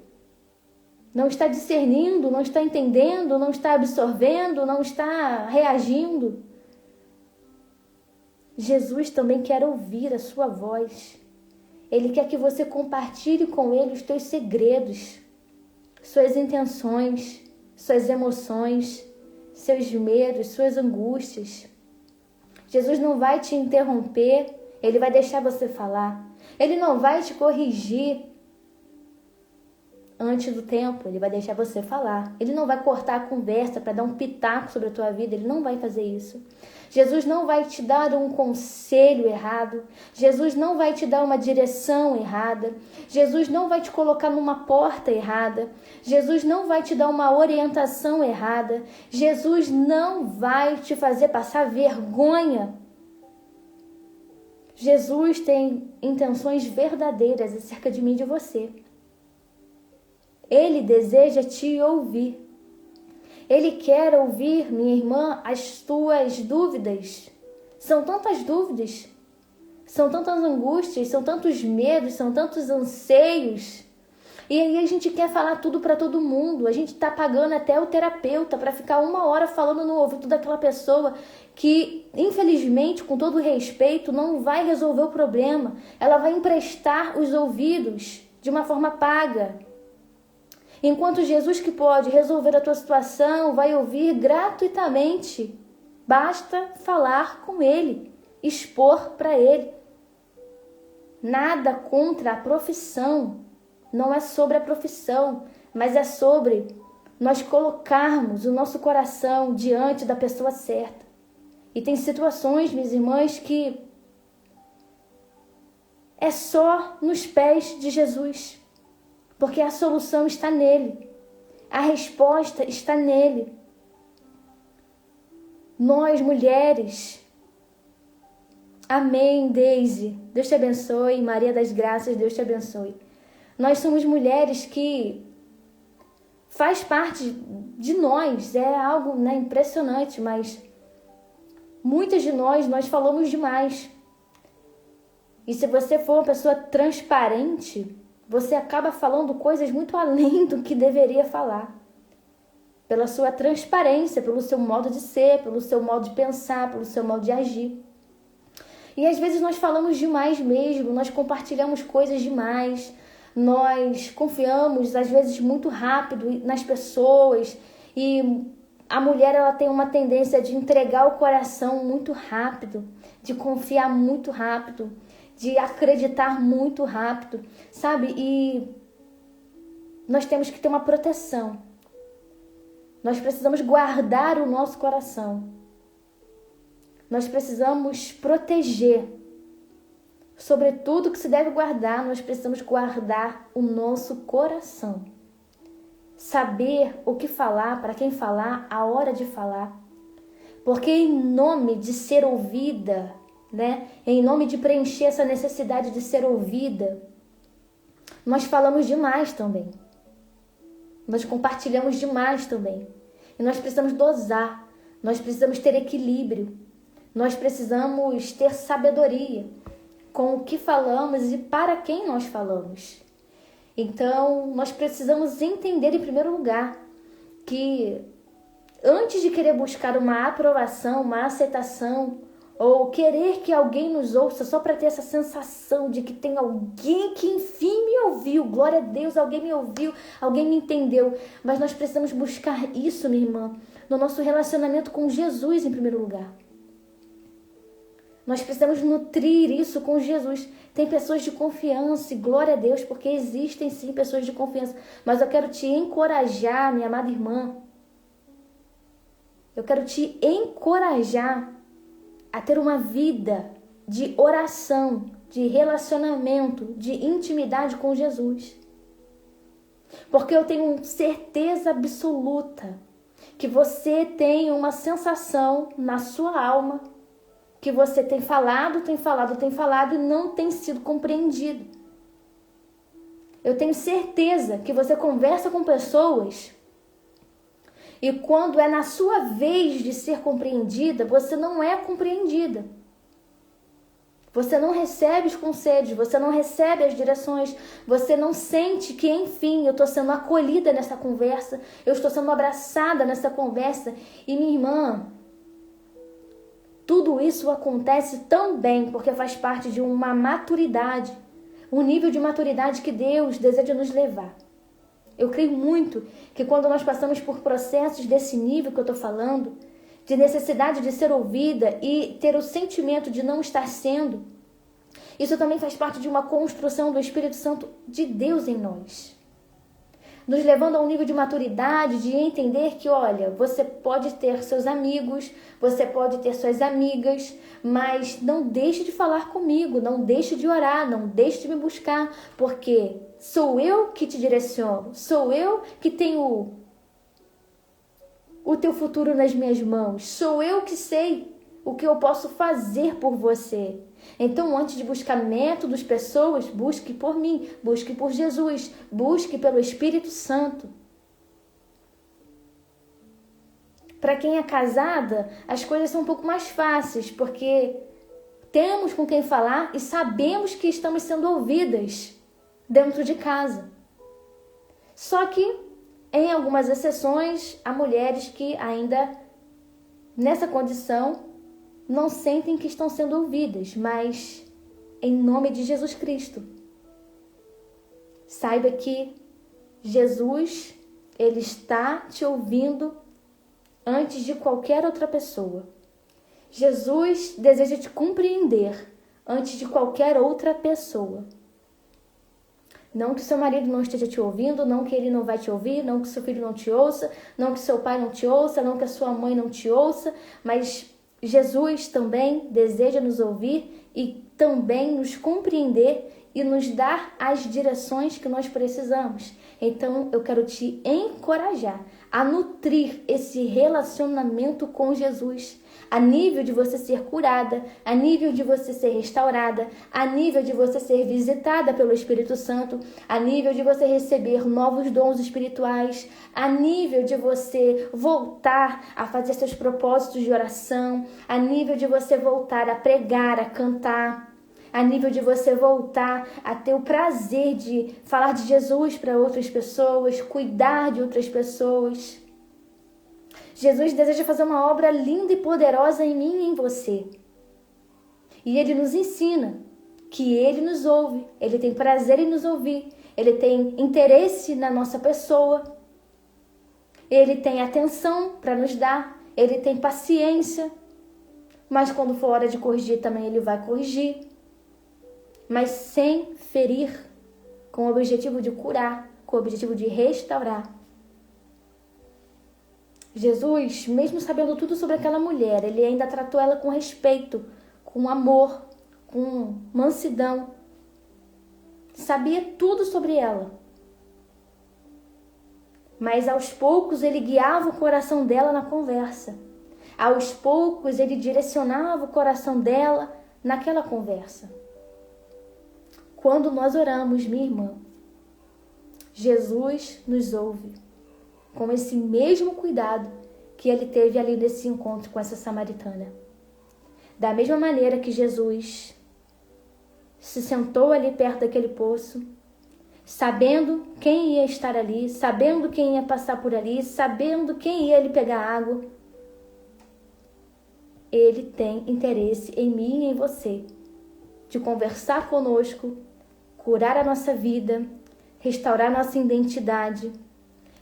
Não está discernindo, não está entendendo, não está absorvendo, não está reagindo. Jesus também quer ouvir a sua voz. Ele quer que você compartilhe com Ele os teus segredos, suas intenções, suas emoções, seus medos, suas angústias. Jesus não vai te interromper, Ele vai deixar você falar. Ele não vai te corrigir antes do tempo, Ele vai deixar você falar. Ele não vai cortar a conversa para dar um pitaco sobre a tua vida, Ele não vai fazer isso. Jesus não vai te dar um conselho errado. Jesus não vai te dar uma direção errada. Jesus não vai te colocar numa porta errada. Jesus não vai te dar uma orientação errada. Jesus não vai te fazer passar vergonha. Jesus tem intenções verdadeiras acerca de mim e de você. Ele deseja te ouvir. Ele quer ouvir, minha irmã, as tuas dúvidas. São tantas dúvidas, são tantas angústias, são tantos medos, são tantos anseios, E aí a gente quer falar tudo para todo mundo. A gente tá pagando até o terapeuta para ficar 1 hora falando no ouvido daquela pessoa que, infelizmente, com todo respeito, não vai resolver o problema. Ela vai emprestar os ouvidos de uma forma paga. Enquanto Jesus, que pode resolver a tua situação, vai ouvir gratuitamente. Basta falar com Ele, expor para Ele. Nada contra a profissão. Não é sobre a profissão, mas é sobre nós colocarmos o nosso coração diante da pessoa certa. E tem situações, minhas irmãs, que é só nos pés de Jesus, porque a solução está nele, a resposta está nele. Nós, mulheres, amém, Deise, Deus te abençoe, Maria das Graças, Deus te abençoe. Nós somos mulheres que faz parte de nós, é algo, né, impressionante, mas muitas de nós falamos demais. E se você for uma pessoa transparente, você acaba falando coisas muito além do que deveria falar. Pela sua transparência, pelo seu modo de ser, pelo seu modo de pensar, pelo seu modo de agir. E às vezes nós falamos demais mesmo, nós compartilhamos coisas demais, nós confiamos às vezes muito rápido nas pessoas e a mulher ela tem uma tendência de entregar o coração muito rápido, de confiar muito rápido, de acreditar muito rápido, sabe? E nós temos que ter uma proteção. Nós precisamos guardar o nosso coração. Nós precisamos proteger. Sobre tudo que se deve guardar, nós precisamos guardar o nosso coração. Saber o que falar, para quem falar, a hora de falar. Porque em nome de ser ouvida, né? Em nome de preencher essa necessidade de ser ouvida, nós falamos demais também. Nós compartilhamos demais também. E nós precisamos dosar. Nós precisamos ter equilíbrio. Nós precisamos ter sabedoria com o que falamos e para quem nós falamos. Então, nós precisamos entender em primeiro lugar que antes de querer buscar uma aprovação, uma aceitação, ou querer que alguém nos ouça só para ter essa sensação de que tem alguém que enfim me ouviu, glória a Deus, alguém me ouviu, alguém me entendeu. Mas nós precisamos buscar isso, minha irmã, no nosso relacionamento com Jesus em primeiro lugar. Nós precisamos nutrir isso com Jesus. Tem pessoas de confiança, e glória a Deus, porque existem sim pessoas de confiança. Mas eu quero te encorajar, minha amada irmã. Eu quero te encorajar a ter uma vida de oração, de relacionamento, de intimidade com Jesus. Porque eu tenho certeza absoluta que você tem uma sensação na sua alma que você tem falado e não tem sido compreendido. Eu tenho certeza que você conversa com pessoas e quando é na sua vez de ser compreendida, você não é compreendida. Você não recebe os conselhos, você não recebe as direções, você não sente que, enfim, eu estou sendo acolhida nessa conversa, eu estou sendo abraçada nessa conversa. E minha irmã, tudo isso acontece também porque faz parte de uma maturidade, um nível de maturidade que Deus deseja nos levar. Eu creio muito que quando nós passamos por processos desse nível que eu estou falando, de necessidade de ser ouvida e ter o sentimento de não estar sendo, isso também faz parte de uma construção do Espírito Santo de Deus em nós. Nos levando a um nível de maturidade, de entender que, olha, você pode ter seus amigos, você pode ter suas amigas, mas não deixe de falar comigo, não deixe de orar, não deixe de me buscar, porque sou eu que te direciono, sou eu que tenho o teu futuro nas minhas mãos, sou eu que sei o que eu posso fazer por você. Então, antes de buscar métodos, pessoas, busque por mim, busque por Jesus, busque pelo Espírito Santo. Para quem é casada, as coisas são um pouco mais fáceis, porque temos com quem falar e sabemos que estamos sendo ouvidas dentro de casa. Só que, em algumas exceções, há mulheres que ainda, nessa condição, não sentem que estão sendo ouvidas, mas em nome de Jesus Cristo, saiba que Jesus, Ele está te ouvindo antes de qualquer outra pessoa. Jesus deseja te compreender antes de qualquer outra pessoa. Não que seu marido não esteja te ouvindo, não que ele não vai te ouvir, não que seu filho não te ouça, não que seu pai não te ouça, não que a sua mãe não te ouça, mas Jesus também deseja nos ouvir e também nos compreender e nos dar as direções que nós precisamos. Então, eu quero te encorajar a nutrir esse relacionamento com Jesus, a nível de você ser curada, a nível de você ser restaurada, a nível de você ser visitada pelo Espírito Santo, a nível de você receber novos dons espirituais, a nível de você voltar a fazer seus propósitos de oração, a nível de você voltar a pregar, a cantar, a nível de você voltar a ter o prazer de falar de Jesus para outras pessoas, cuidar de outras pessoas. Jesus deseja fazer uma obra linda e poderosa em mim e em você. E Ele nos ensina que Ele nos ouve, Ele tem prazer em nos ouvir, Ele tem interesse na nossa pessoa, Ele tem atenção para nos dar, Ele tem paciência, mas quando for hora de corrigir também Ele vai corrigir, mas sem ferir, com o objetivo de curar, com o objetivo de restaurar. Jesus, mesmo sabendo tudo sobre aquela mulher, Ele ainda tratou ela com respeito, com amor, com mansidão. Sabia tudo sobre ela. Mas aos poucos Ele guiava o coração dela na conversa. Aos poucos Ele direcionava o coração dela naquela conversa. Quando nós oramos, minha irmã, Jesus nos ouve com esse mesmo cuidado que Ele teve ali nesse encontro com essa samaritana. Da mesma maneira que Jesus se sentou ali perto daquele poço, sabendo quem ia estar ali, sabendo quem ia passar por ali, sabendo quem ia lhe pegar água, Ele tem interesse em mim e em você, de conversar conosco, curar a nossa vida, restaurar nossa identidade,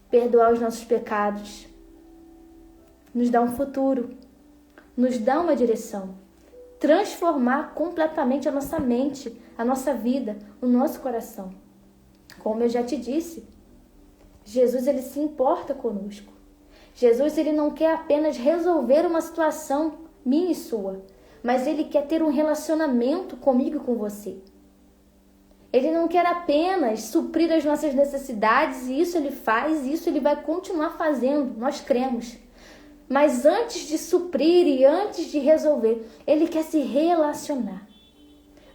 perdoar os nossos pecados, nos dar um futuro, nos dar uma direção, transformar completamente a nossa mente, a nossa vida, o nosso coração. Como eu já te disse, Jesus, Ele se importa conosco. Jesus, Ele não quer apenas resolver uma situação minha e sua, mas Ele quer ter um relacionamento comigo e com você. Ele não quer apenas suprir as nossas necessidades, e isso Ele faz, e isso Ele vai continuar fazendo, nós cremos. Mas antes de suprir e antes de resolver, Ele quer se relacionar.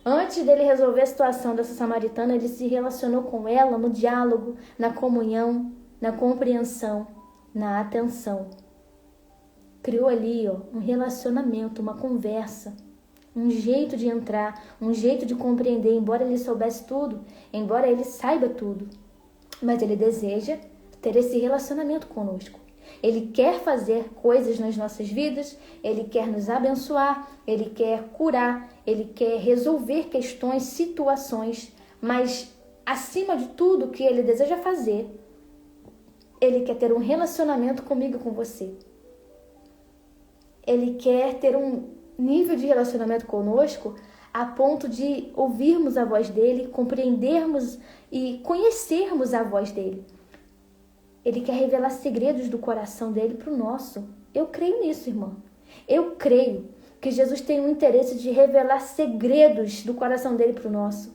Antes dele resolver a situação dessa samaritana, Ele se relacionou com ela no diálogo, na comunhão, na compreensão, na atenção. Criou ali um relacionamento, uma conversa, um jeito de entrar, um jeito de compreender, embora Ele soubesse tudo, embora Ele saiba tudo. Mas Ele deseja ter esse relacionamento conosco. Ele quer fazer coisas nas nossas vidas, Ele quer nos abençoar, Ele quer curar, Ele quer resolver questões, situações, mas acima de tudo o que Ele deseja fazer, Ele quer ter um relacionamento comigo e com você. Ele quer ter um nível de relacionamento conosco a ponto de ouvirmos a voz dEle, compreendermos e conhecermos a voz dEle. Ele quer revelar segredos do coração dele para o nosso. Eu creio nisso, irmã. Eu creio que Jesus tem um interesse de revelar segredos do coração dele para o nosso.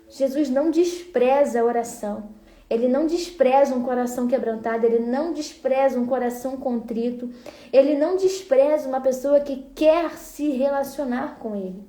Jesus não despreza a oração. Ele não despreza um coração quebrantado. Ele não despreza um coração contrito. Ele não despreza uma pessoa que quer se relacionar com Ele.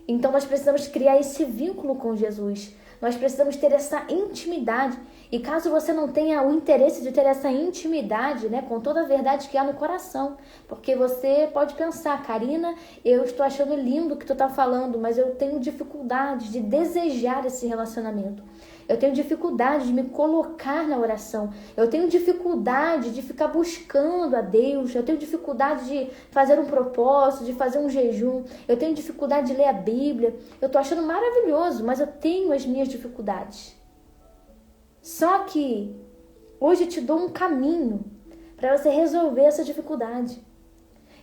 Então nós precisamos criar esse vínculo com Jesus. Nós precisamos ter essa intimidade. E caso você não tenha o interesse de ter essa intimidade, com toda a verdade que há no coração, porque você pode pensar, Karina, eu estou achando lindo o que tu está falando, mas eu tenho dificuldade de desejar esse relacionamento. Eu tenho dificuldade de me colocar na oração. Eu tenho dificuldade de ficar buscando a Deus. Eu tenho dificuldade de fazer um propósito, de fazer um jejum. Eu tenho dificuldade de ler a Bíblia. Eu tô achando maravilhoso, mas eu tenho as minhas dificuldades. Só que hoje eu te dou um caminho para você resolver essa dificuldade.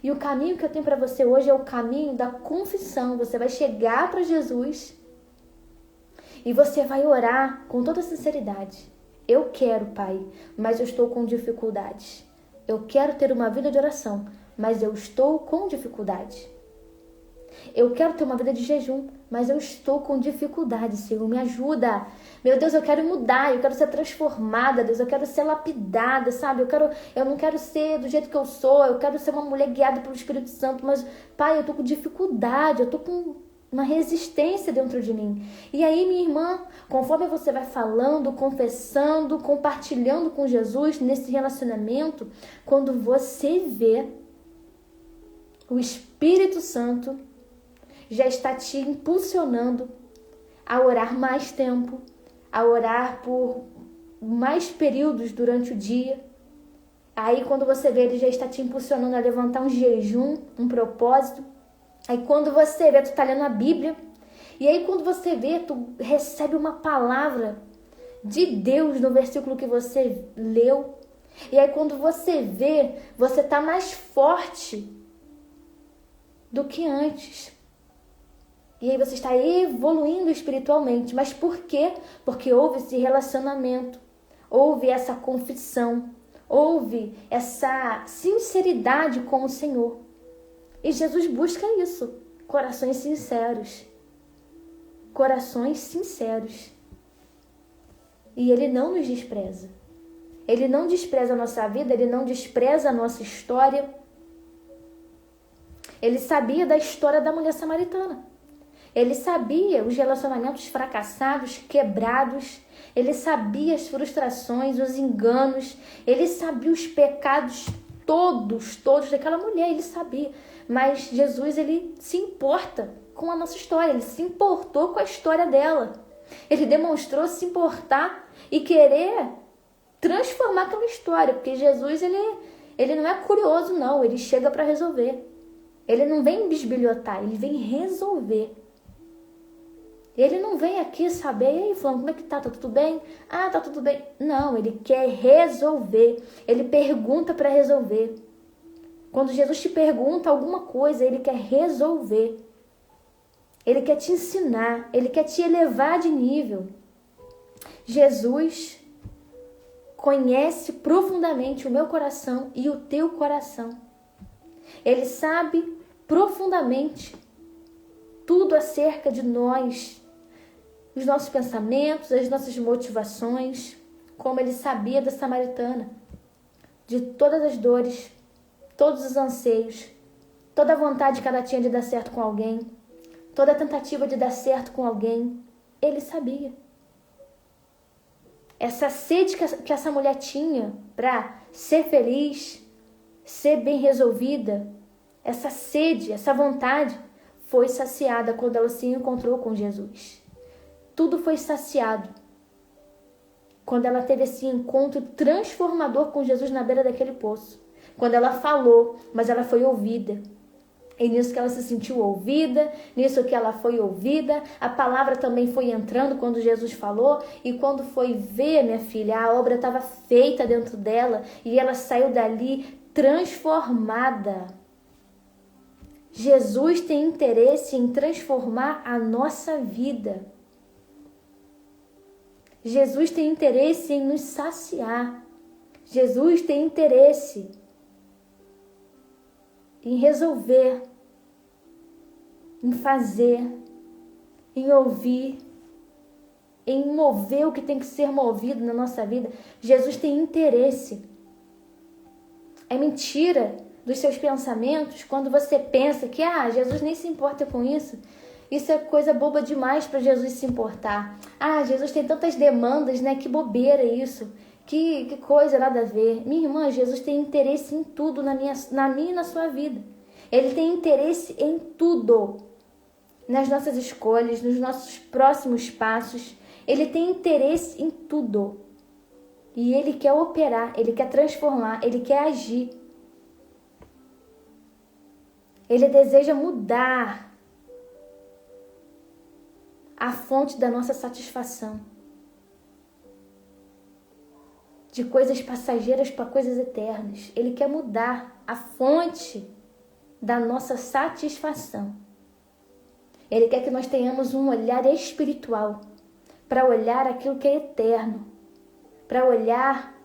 E o caminho que eu tenho para você hoje é o caminho da confissão. Você vai chegar para Jesus e você vai orar com toda sinceridade. Eu quero, Pai, mas eu estou com dificuldades. Eu quero ter uma vida de oração, mas eu estou com dificuldade. Eu quero ter uma vida de jejum, mas eu estou com dificuldade, Senhor, me ajuda. Meu Deus, eu quero mudar, eu quero ser transformada, Deus, eu quero ser lapidada, sabe? Eu não quero ser do jeito que eu sou, eu quero ser uma mulher guiada pelo Espírito Santo, mas, Pai, eu tô com dificuldade, eu tô com uma resistência dentro de mim. E aí, minha irmã, conforme você vai falando, confessando, compartilhando com Jesus nesse relacionamento, quando você vê, o Espírito Santo já está te impulsionando a orar mais tempo, a orar por mais períodos durante o dia. Aí quando você vê, ele já está te impulsionando a levantar um jejum, um propósito. Aí quando você vê, tu está lendo a Bíblia. E aí quando você vê, tu recebe uma palavra de Deus no versículo que você leu. E aí quando você vê, você está mais forte do que antes. E aí você está evoluindo espiritualmente. Mas por quê? Porque houve esse relacionamento, houve essa confissão, houve essa sinceridade com o Senhor. E Jesus busca isso, corações sinceros. Corações sinceros. E Ele não nos despreza. Ele não despreza a nossa vida, Ele não despreza a nossa história. Ele sabia da história da mulher samaritana. Ele sabia os relacionamentos fracassados, quebrados. Ele sabia as frustrações, os enganos. Ele sabia os pecados todos daquela mulher. Ele sabia. Mas Jesus, ele se importa com a nossa história. Ele se importou com a história dela. Ele demonstrou se importar e querer transformar aquela história. Porque Jesus, ele não é curioso, não. Ele chega para resolver. Ele não vem bisbilhotar, ele vem resolver. Ele não vem aqui saber, e aí, fulano, como é que tá? Tá tudo bem? Ah, tá tudo bem. Não, ele quer resolver. Ele pergunta para resolver. Quando Jesus te pergunta alguma coisa, ele quer resolver. Ele quer te ensinar, ele quer te elevar de nível. Jesus conhece profundamente o meu coração e o teu coração. Ele sabe profundamente tudo acerca de nós, os nossos pensamentos, as nossas motivações, como ele sabia da samaritana, de todas as dores, todos os anseios, toda a vontade que ela tinha de dar certo com alguém, toda a tentativa de dar certo com alguém, ele sabia. Essa sede que essa mulher tinha para ser feliz, ser bem resolvida, essa sede, essa vontade foi saciada quando ela se encontrou com Jesus. Tudo foi saciado quando ela teve esse encontro transformador com Jesus na beira daquele poço. Quando ela falou, mas ela foi ouvida. E nisso que ela se sentiu ouvida, nisso que ela foi ouvida, a palavra também foi entrando quando Jesus falou. E quando foi ver, minha filha, a obra estava feita dentro dela e ela saiu dali transformada. Jesus tem interesse em transformar a nossa vida. Jesus tem interesse em nos saciar. Jesus tem interesse em resolver, em fazer, em ouvir, em mover o que tem que ser movido na nossa vida. Jesus tem interesse. É mentira dos seus pensamentos quando você pensa que Jesus nem se importa com isso. Isso é coisa boba demais para Jesus se importar. Jesus tem tantas demandas, né? Que bobeira isso. Que coisa, nada a ver. Minha irmã, Jesus tem interesse em tudo na minha e na sua vida. Ele tem interesse em tudo. Nas nossas escolhas, nos nossos próximos passos. Ele tem interesse em tudo. E Ele quer operar, Ele quer transformar, Ele quer agir. Ele deseja mudar a fonte da nossa satisfação. De coisas passageiras para coisas eternas. Ele quer mudar a fonte da nossa satisfação. Ele quer que nós tenhamos um olhar espiritual para olhar aquilo que é eterno, para olhar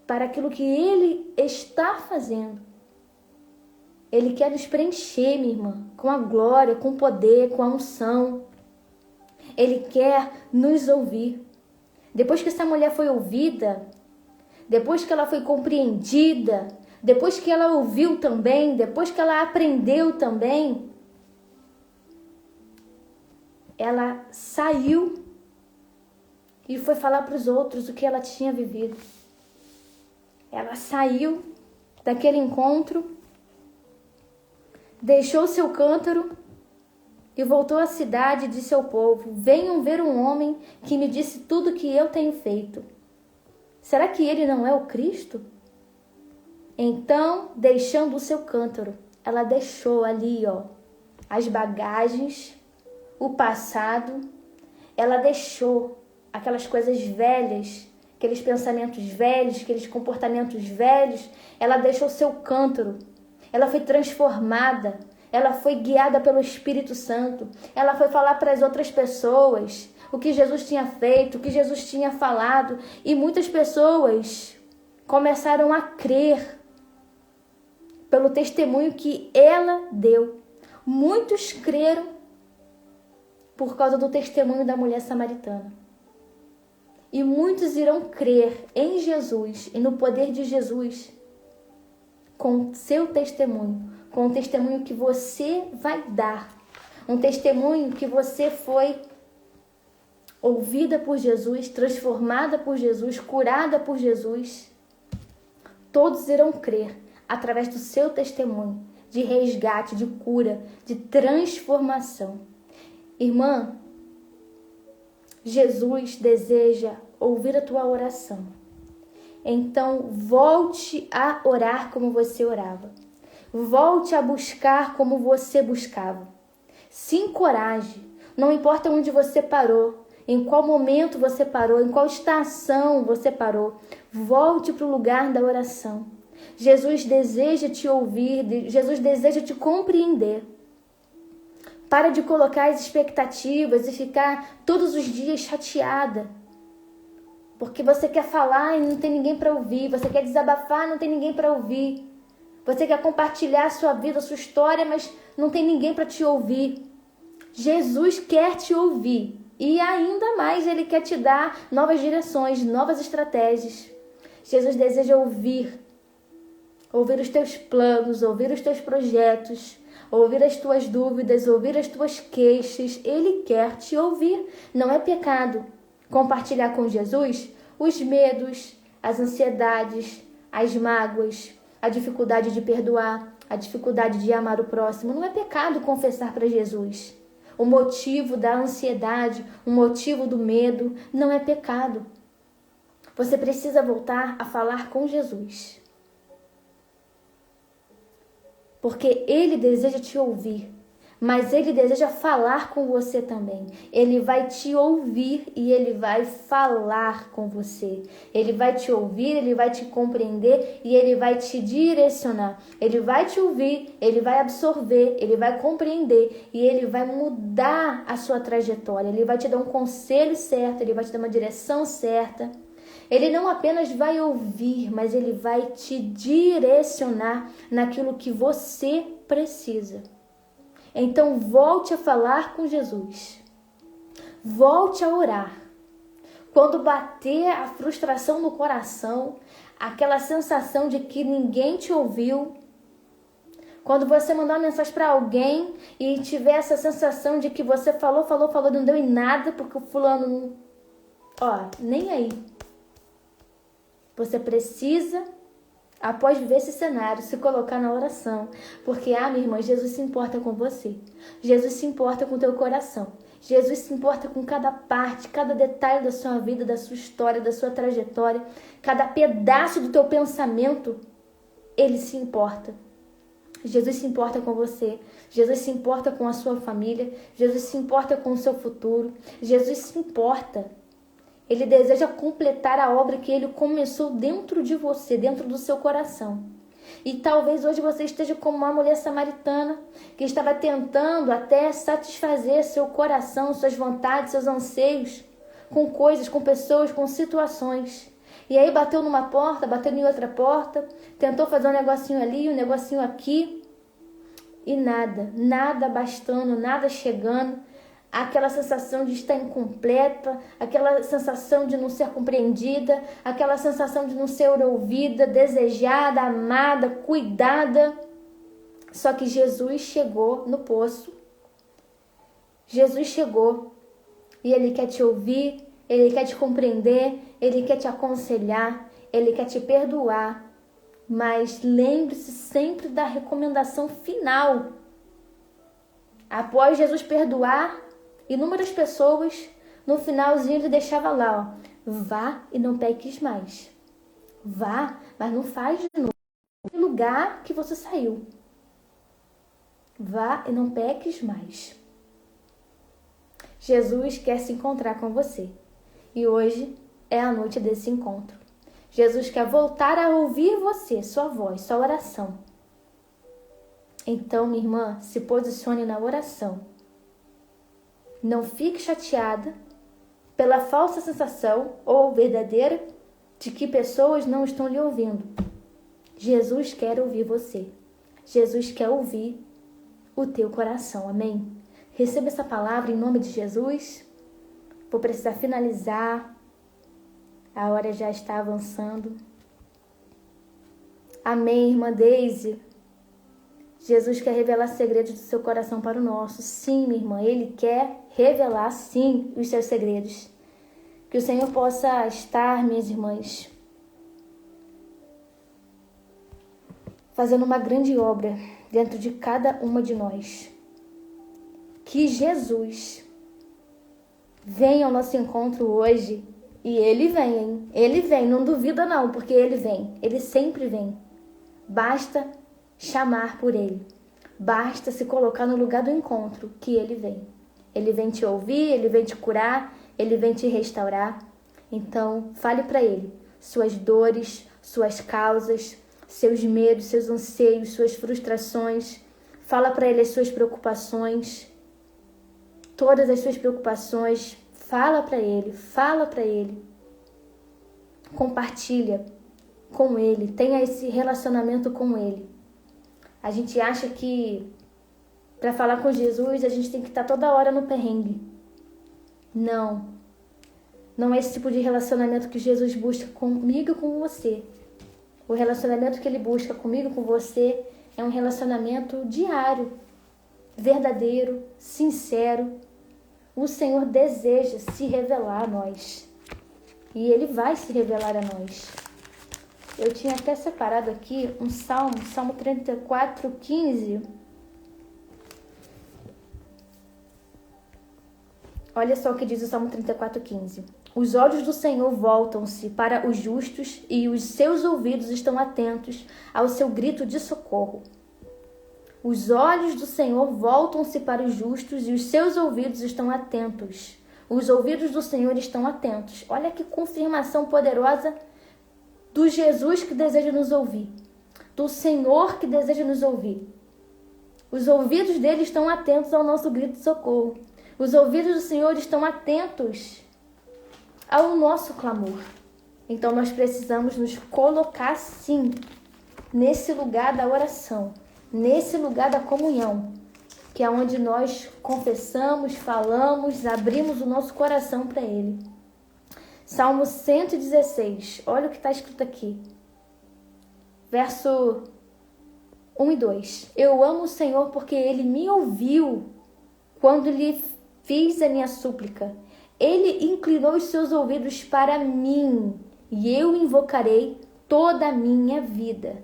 para aquilo que Ele está fazendo. Ele quer nos preencher, minha irmã, com a glória, com o poder, com a unção. Ele quer nos ouvir. Depois que essa mulher foi ouvida, depois que ela foi compreendida, depois que ela ouviu também, depois que ela aprendeu também, ela saiu e foi falar para os outros o que ela tinha vivido. Ela saiu daquele encontro, deixou seu cântaro e voltou à cidade e disse ao povo: venham ver um homem que me disse tudo o que eu tenho feito. Será que ele não é o Cristo? Então, deixando o seu cântaro, ela deixou ali, as bagagens, o passado. Ela deixou aquelas coisas velhas, aqueles pensamentos velhos, aqueles comportamentos velhos. Ela deixou o seu cântaro. Ela foi transformada. Ela foi guiada pelo Espírito Santo. Ela foi falar para as outras pessoas o que Jesus tinha feito, o que Jesus tinha falado. E muitas pessoas começaram a crer pelo testemunho que ela deu. Muitos creram por causa do testemunho da mulher samaritana. E muitos irão crer em Jesus e no poder de Jesus com seu testemunho, com o testemunho que você vai dar. Um testemunho que você foi ouvida por Jesus, transformada por Jesus, curada por Jesus. Todos irão crer através do seu testemunho de resgate, de cura, de transformação. Irmã, Jesus deseja ouvir a tua oração. Então, volte a orar como você orava. Volte a buscar como você buscava. Se encoraje. Não importa onde você parou, em qual momento você parou, em qual estação você parou. Volte para o lugar da oração. Jesus deseja te ouvir, Jesus deseja te compreender. Para de colocar as expectativas e ficar todos os dias chateada. Porque você quer falar e não tem ninguém para ouvir. Você quer desabafar e não tem ninguém para ouvir. Você quer compartilhar a sua vida, a sua história, mas não tem ninguém para te ouvir. Jesus quer te ouvir. E ainda mais, Ele quer te dar novas direções, novas estratégias. Jesus deseja ouvir os teus planos, ouvir os teus projetos, ouvir as tuas dúvidas, ouvir as tuas queixas. Ele quer te ouvir. Não é pecado compartilhar com Jesus os medos, as ansiedades, as mágoas, a dificuldade de perdoar, a dificuldade de amar o próximo. Não é pecado confessar para Jesus o motivo da ansiedade, o motivo do medo. Não é pecado. Você precisa voltar a falar com Jesus. Porque Ele deseja te ouvir, mas Ele deseja falar com você também. Ele vai te ouvir e Ele vai falar com você. Ele vai te ouvir, Ele vai te compreender e Ele vai te direcionar. Ele vai te ouvir, Ele vai absorver, Ele vai compreender e Ele vai mudar a sua trajetória. Ele vai te dar um conselho certo, Ele vai te dar uma direção certa. Ele não apenas vai ouvir, mas Ele vai te direcionar naquilo que você precisa. Então, volte a falar com Jesus. Volte a orar. Quando bater a frustração no coração, aquela sensação de que ninguém te ouviu, quando você mandar uma mensagem para alguém e tiver essa sensação de que você falou, não deu em nada, porque o fulano nem aí. Você precisa, após ver esse cenário, se colocar na oração. Porque, minha irmã, Jesus se importa com você. Jesus se importa com o teu coração. Jesus se importa com cada parte, cada detalhe da sua vida, da sua história, da sua trajetória, cada pedaço do teu pensamento, Ele se importa. Jesus se importa com você, Jesus se importa com a sua família, Jesus se importa com o seu futuro, Jesus se importa. Ele deseja completar a obra que Ele começou dentro de você, dentro do seu coração. E talvez hoje você esteja como uma mulher samaritana que estava tentando até satisfazer seu coração, suas vontades, seus anseios, com coisas, com pessoas, com situações. E aí bateu numa porta, bateu em outra porta, tentou fazer um negocinho ali, um negocinho aqui, e nada bastando, nada chegando. Aquela sensação de estar incompleta, aquela sensação de não ser compreendida, aquela sensação de não ser ouvida, desejada, amada, cuidada. Só que Jesus chegou no poço. Jesus chegou e Ele quer te ouvir, Ele quer te compreender, Ele quer te aconselhar, Ele quer te perdoar. Mas lembre-se sempre da recomendação final. Após Jesus perdoar inúmeras pessoas, no finalzinho Ele deixava lá, ó, vá e não peques mais. Vá, mas não faz de novo. No lugar que você saiu. Vá e não peques mais. Jesus quer se encontrar com você. E hoje é a noite desse encontro. Jesus quer voltar a ouvir você, sua voz, sua oração. Então, minha irmã, se posicione na oração. Não fique chateada pela falsa sensação ou verdadeira de que pessoas não estão lhe ouvindo. Jesus quer ouvir você. Jesus quer ouvir o teu coração. Amém? Receba essa palavra em nome de Jesus. Vou precisar finalizar. A hora já está avançando. Amém, irmã Deise. Jesus quer revelar segredos do seu coração para o nosso. Sim, minha irmã, Ele quer revelar, sim, os seus segredos. Que o Senhor possa estar, minhas irmãs, fazendo uma grande obra dentro de cada uma de nós. Que Jesus venha ao nosso encontro hoje. E Ele vem, hein? Ele vem, não duvida não, porque Ele vem. Ele sempre vem. Basta chamar por Ele. Basta se colocar no lugar do encontro que Ele vem. Ele vem te ouvir, Ele vem te curar, Ele vem te restaurar. Então, fale para Ele suas dores, suas causas, seus medos, seus anseios, suas frustrações. Fala para Ele as suas preocupações. Todas as suas preocupações, fala para Ele, fala para Ele. Compartilha com Ele, tenha esse relacionamento com Ele. A gente acha que para falar com Jesus a gente tem que estar toda hora no perrengue. Não. Não é esse tipo de relacionamento que Jesus busca comigo e com você. O relacionamento que Ele busca comigo e com você é um relacionamento diário, verdadeiro, sincero. O Senhor deseja se revelar a nós. E Ele vai se revelar a nós. Eu tinha até separado aqui um Salmo 34, 15. Olha só o que diz o Salmo 34, 15. Os olhos do Senhor voltam-se para os justos e os seus ouvidos estão atentos ao seu grito de socorro. Os olhos do Senhor voltam-se para os justos e os seus ouvidos estão atentos. Os ouvidos do Senhor estão atentos. Olha que confirmação poderosa do Jesus que deseja nos ouvir. Do Senhor que deseja nos ouvir. Os ouvidos dele estão atentos ao nosso grito de socorro. Os ouvidos do Senhor estão atentos ao nosso clamor. Então nós precisamos nos colocar sim nesse lugar da oração, nesse lugar da comunhão, que é onde nós confessamos, falamos, abrimos o nosso coração para Ele. Salmo 116, olha o que está escrito aqui. Verso 1 e 2. Eu amo o Senhor porque Ele me ouviu quando lhe fiz a minha súplica. Ele inclinou os seus ouvidos para mim e eu invocarei toda a minha vida.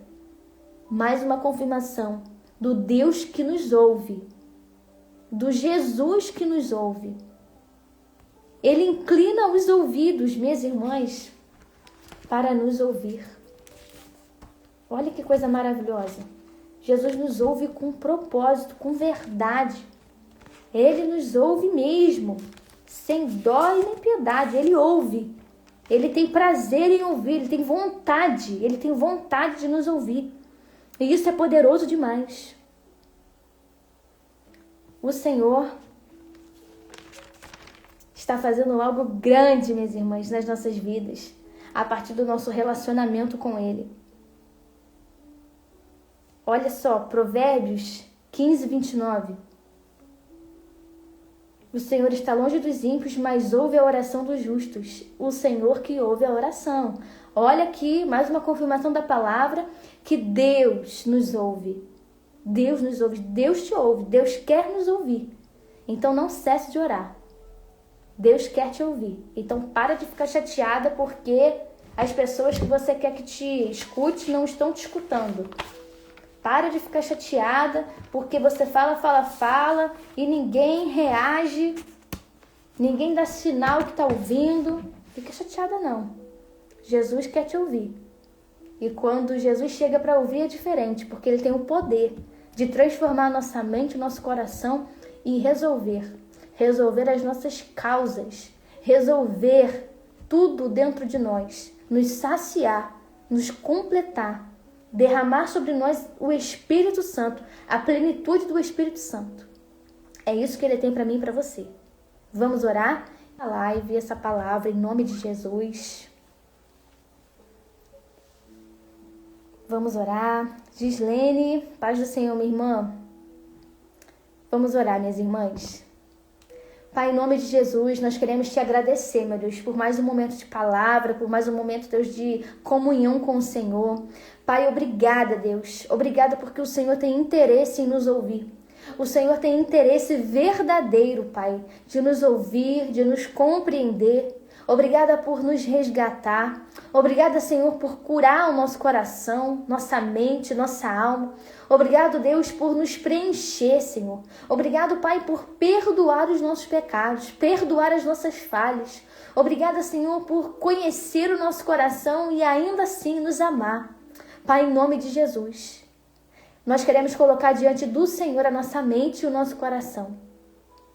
Mais uma confirmação do Deus que nos ouve. do Jesus que nos ouve. Ele inclina os ouvidos, minhas irmãs, para nos ouvir. Olha que coisa maravilhosa. Jesus nos ouve com propósito, com verdade. Ele nos ouve mesmo, sem dó e nem piedade. Ele ouve. Ele tem prazer em ouvir, ele tem vontade de nos ouvir. E isso é poderoso demais. O Senhor está fazendo algo grande, minhas irmãs, nas nossas vidas, a partir do nosso relacionamento com Ele. Olha só, Provérbios 15, 29. O Senhor está longe dos ímpios, mas ouve a oração dos justos. O Senhor que ouve a oração. Olha aqui, mais uma confirmação da palavra, que Deus nos ouve. Deus nos ouve, Deus te ouve, Deus quer nos ouvir. Então não cesse de orar. Deus quer te ouvir. Então para de ficar chateada porque as pessoas que você quer que te escute não estão te escutando. Para de ficar chateada porque você fala e ninguém reage, ninguém dá sinal que está ouvindo. Fica chateada não. Jesus quer te ouvir. E quando Jesus chega para ouvir é diferente, porque Ele tem o poder de transformar a nossa mente, o nosso coração e resolver as nossas causas, resolver tudo dentro de nós, nos saciar, nos completar, derramar sobre nós o Espírito Santo, a plenitude do Espírito Santo. É isso que Ele tem para mim e para você. Vamos orar? A live, essa palavra em nome de Jesus. Vamos orar. Gislene, paz do Senhor, minha irmã. Vamos orar, minhas irmãs. Pai, em nome de Jesus, nós queremos te agradecer, meu Deus, por mais um momento de palavra, por mais um momento, Deus, de comunhão com o Senhor. Pai, obrigada, Deus. Obrigada porque o Senhor tem interesse em nos ouvir. O Senhor tem interesse verdadeiro, Pai, de nos ouvir, de nos compreender. Obrigada por nos resgatar. Obrigada, Senhor, por curar o nosso coração, nossa mente, nossa alma. Obrigado, Deus, por nos preencher, Senhor. Obrigado, Pai, por perdoar os nossos pecados, perdoar as nossas falhas. Obrigada, Senhor, por conhecer o nosso coração e ainda assim nos amar. Pai, em nome de Jesus, nós queremos colocar diante do Senhor a nossa mente e o nosso coração.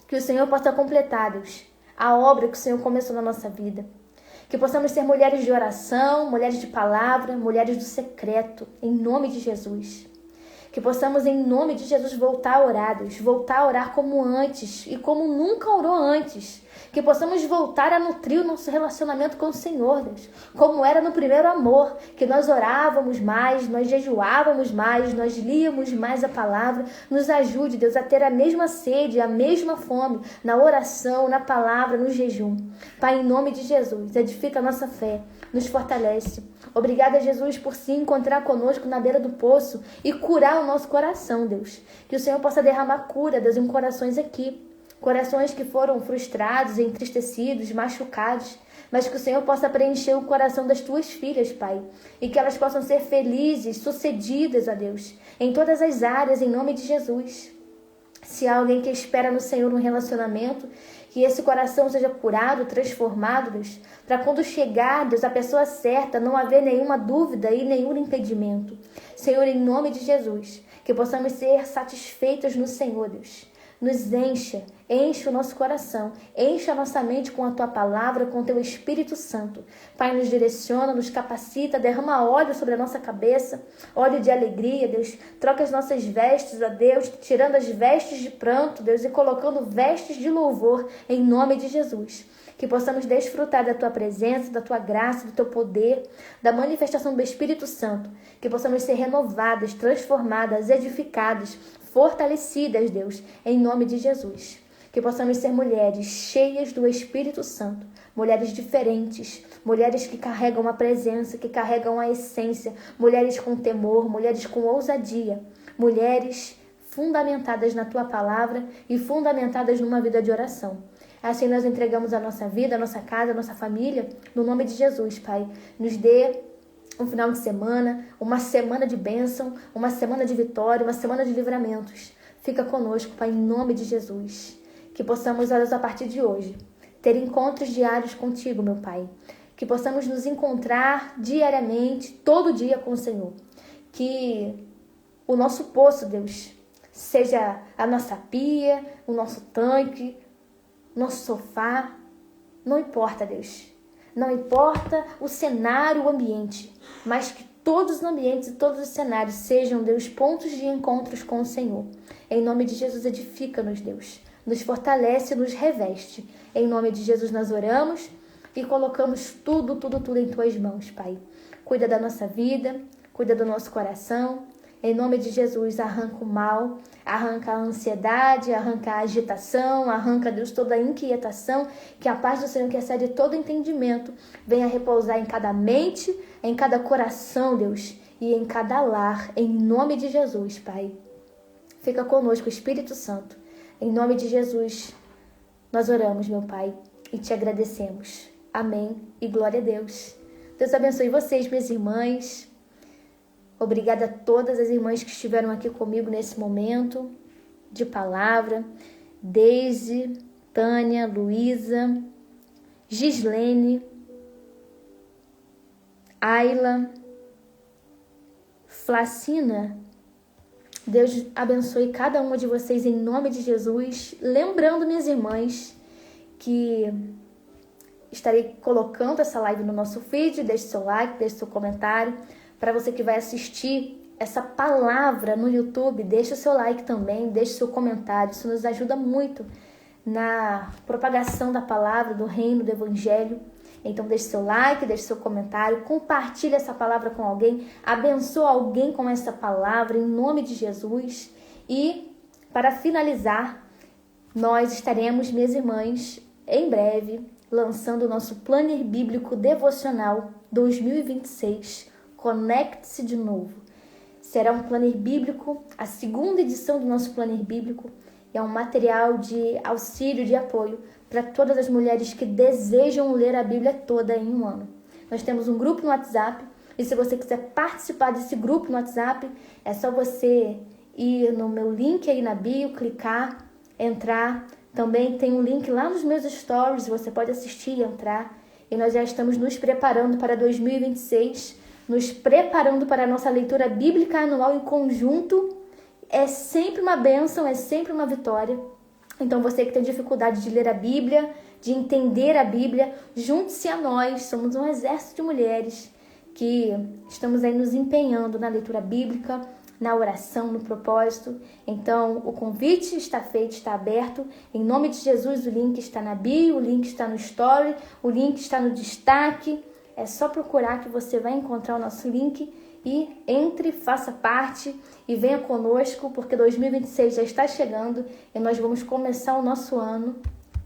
Que o Senhor possa completar, Deus, a obra que o Senhor começou na nossa vida. Que possamos ser mulheres de oração, mulheres de palavra, mulheres do secreto, em nome de Jesus. Que possamos, em nome de Jesus, voltar a orar, Deus, voltar a orar como antes e como nunca orou antes. Que possamos voltar a nutrir o nosso relacionamento com o Senhor, Deus, como era no primeiro amor, que nós orávamos mais, nós jejuávamos mais, nós líamos mais a palavra. Nos ajude, Deus, a ter a mesma sede, a mesma fome na oração, na palavra, no jejum. Pai, em nome de Jesus, edifica a nossa fé, nos fortalece. Obrigada, Jesus, por se encontrar conosco na beira do poço e curar o nosso coração, Deus. Que o Senhor possa derramar cura, Deus, em corações aqui. Corações que foram frustrados, entristecidos, machucados, mas que o Senhor possa preencher o coração das tuas filhas, Pai, e que elas possam ser felizes, sucedidas, ó Deus, em todas as áreas, em nome de Jesus. Se há alguém que espera no Senhor um relacionamento, que esse coração seja curado, transformado, Deus, para quando chegar, Deus, a pessoa certa, não haver nenhuma dúvida e nenhum impedimento. Senhor, em nome de Jesus, que possamos ser satisfeitos no Senhor, Deus. Nos enche o nosso coração, enche a nossa mente com a Tua palavra, com o Teu Espírito Santo. Pai, nos direciona, nos capacita, derrama óleo sobre a nossa cabeça, óleo de alegria, Deus. Troca as nossas vestes, ó Deus, tirando as vestes de pranto, Deus, e colocando vestes de louvor, em nome de Jesus. Que possamos desfrutar da Tua presença, da Tua graça, do Teu poder, da manifestação do Espírito Santo. Que possamos ser renovadas, transformadas, edificadas, fortalecidas, Deus, em nome de Jesus. Que possamos ser mulheres cheias do Espírito Santo, mulheres diferentes, mulheres que carregam a presença, que carregam a essência, mulheres com temor, mulheres com ousadia, mulheres fundamentadas na Tua palavra e fundamentadas numa vida de oração. Assim nós entregamos a nossa vida, a nossa casa, a nossa família, no nome de Jesus, Pai. Nos dê um final de semana, uma semana de bênção, uma semana de vitória, uma semana de livramentos. Fica conosco, Pai, em nome de Jesus. Que possamos, olha, a partir de hoje, ter encontros diários contigo, meu Pai. Que possamos nos encontrar diariamente, todo dia com o Senhor. Que o nosso poço, Deus, seja a nossa pia, o nosso tanque, nosso sofá. Não importa, Deus. Não importa o cenário, o ambiente, mas que todos os ambientes e todos os cenários sejam, Deus, pontos de encontros com o Senhor. Em nome de Jesus, edifica-nos, Deus. Nos fortalece, nos reveste. Em nome de Jesus nós oramos e colocamos tudo em tuas mãos, Pai. Cuida da nossa vida, cuida do nosso coração. Em nome de Jesus, arranca o mal, arranca a ansiedade, arranca a agitação, arranca, Deus, toda a inquietação, que a paz do Senhor, que excede todo entendimento, venha repousar em cada mente, em cada coração, Deus, e em cada lar, em nome de Jesus, Pai. Fica conosco, Espírito Santo. Em nome de Jesus, nós oramos, meu Pai, e te agradecemos. Amém e glória a Deus. Deus abençoe vocês, minhas irmãs. Obrigada a todas as irmãs que estiveram aqui comigo nesse momento de palavra. Deise, Tânia, Luísa, Gislene, Ayla, Flacina. Deus abençoe cada uma de vocês em nome de Jesus. Lembrando, minhas irmãs, que estarei colocando essa live no nosso feed. Deixe seu like, deixe seu comentário. Para você que vai assistir essa palavra no YouTube, deixe o seu like também, deixe o seu comentário. Isso nos ajuda muito na propagação da palavra, do reino, do evangelho. Então deixe seu like, deixe seu comentário, compartilhe essa palavra com alguém, abençoe alguém com essa palavra em nome de Jesus. E para finalizar, nós estaremos, minhas irmãs, em breve, lançando o nosso Planner Bíblico Devocional 2026. Conecte-se de novo. Será um planner bíblico, a segunda edição do nosso planner bíblico. É um material de auxílio, de apoio para todas as mulheres que desejam ler a Bíblia toda em um ano. Nós temos um grupo no WhatsApp e se você quiser participar desse grupo no WhatsApp, é só você ir no meu link aí na bio, clicar, entrar. Também tem um link lá nos meus stories, você pode assistir e entrar. E nós já estamos nos preparando para 2026, nos preparando para a nossa leitura bíblica anual em conjunto. É sempre uma bênção, é sempre uma vitória. Então você que tem dificuldade de ler a Bíblia, de entender a Bíblia, junte-se a nós. Somos um exército de mulheres que estamos aí nos empenhando na leitura bíblica, na oração, no propósito. Então o convite está feito, está aberto. Em nome de Jesus, o link está na bio, o link está no story, o link está no destaque. É só procurar que você vai encontrar o nosso link e entre, faça parte e venha conosco, porque 2026 já está chegando e nós vamos começar o nosso ano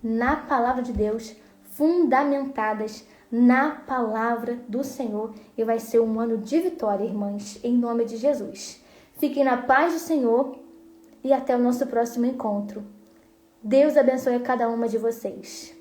na Palavra de Deus, fundamentadas na Palavra do Senhor, e vai ser um ano de vitória, irmãs, em nome de Jesus. Fiquem na paz do Senhor e até o nosso próximo encontro. Deus abençoe a cada uma de vocês.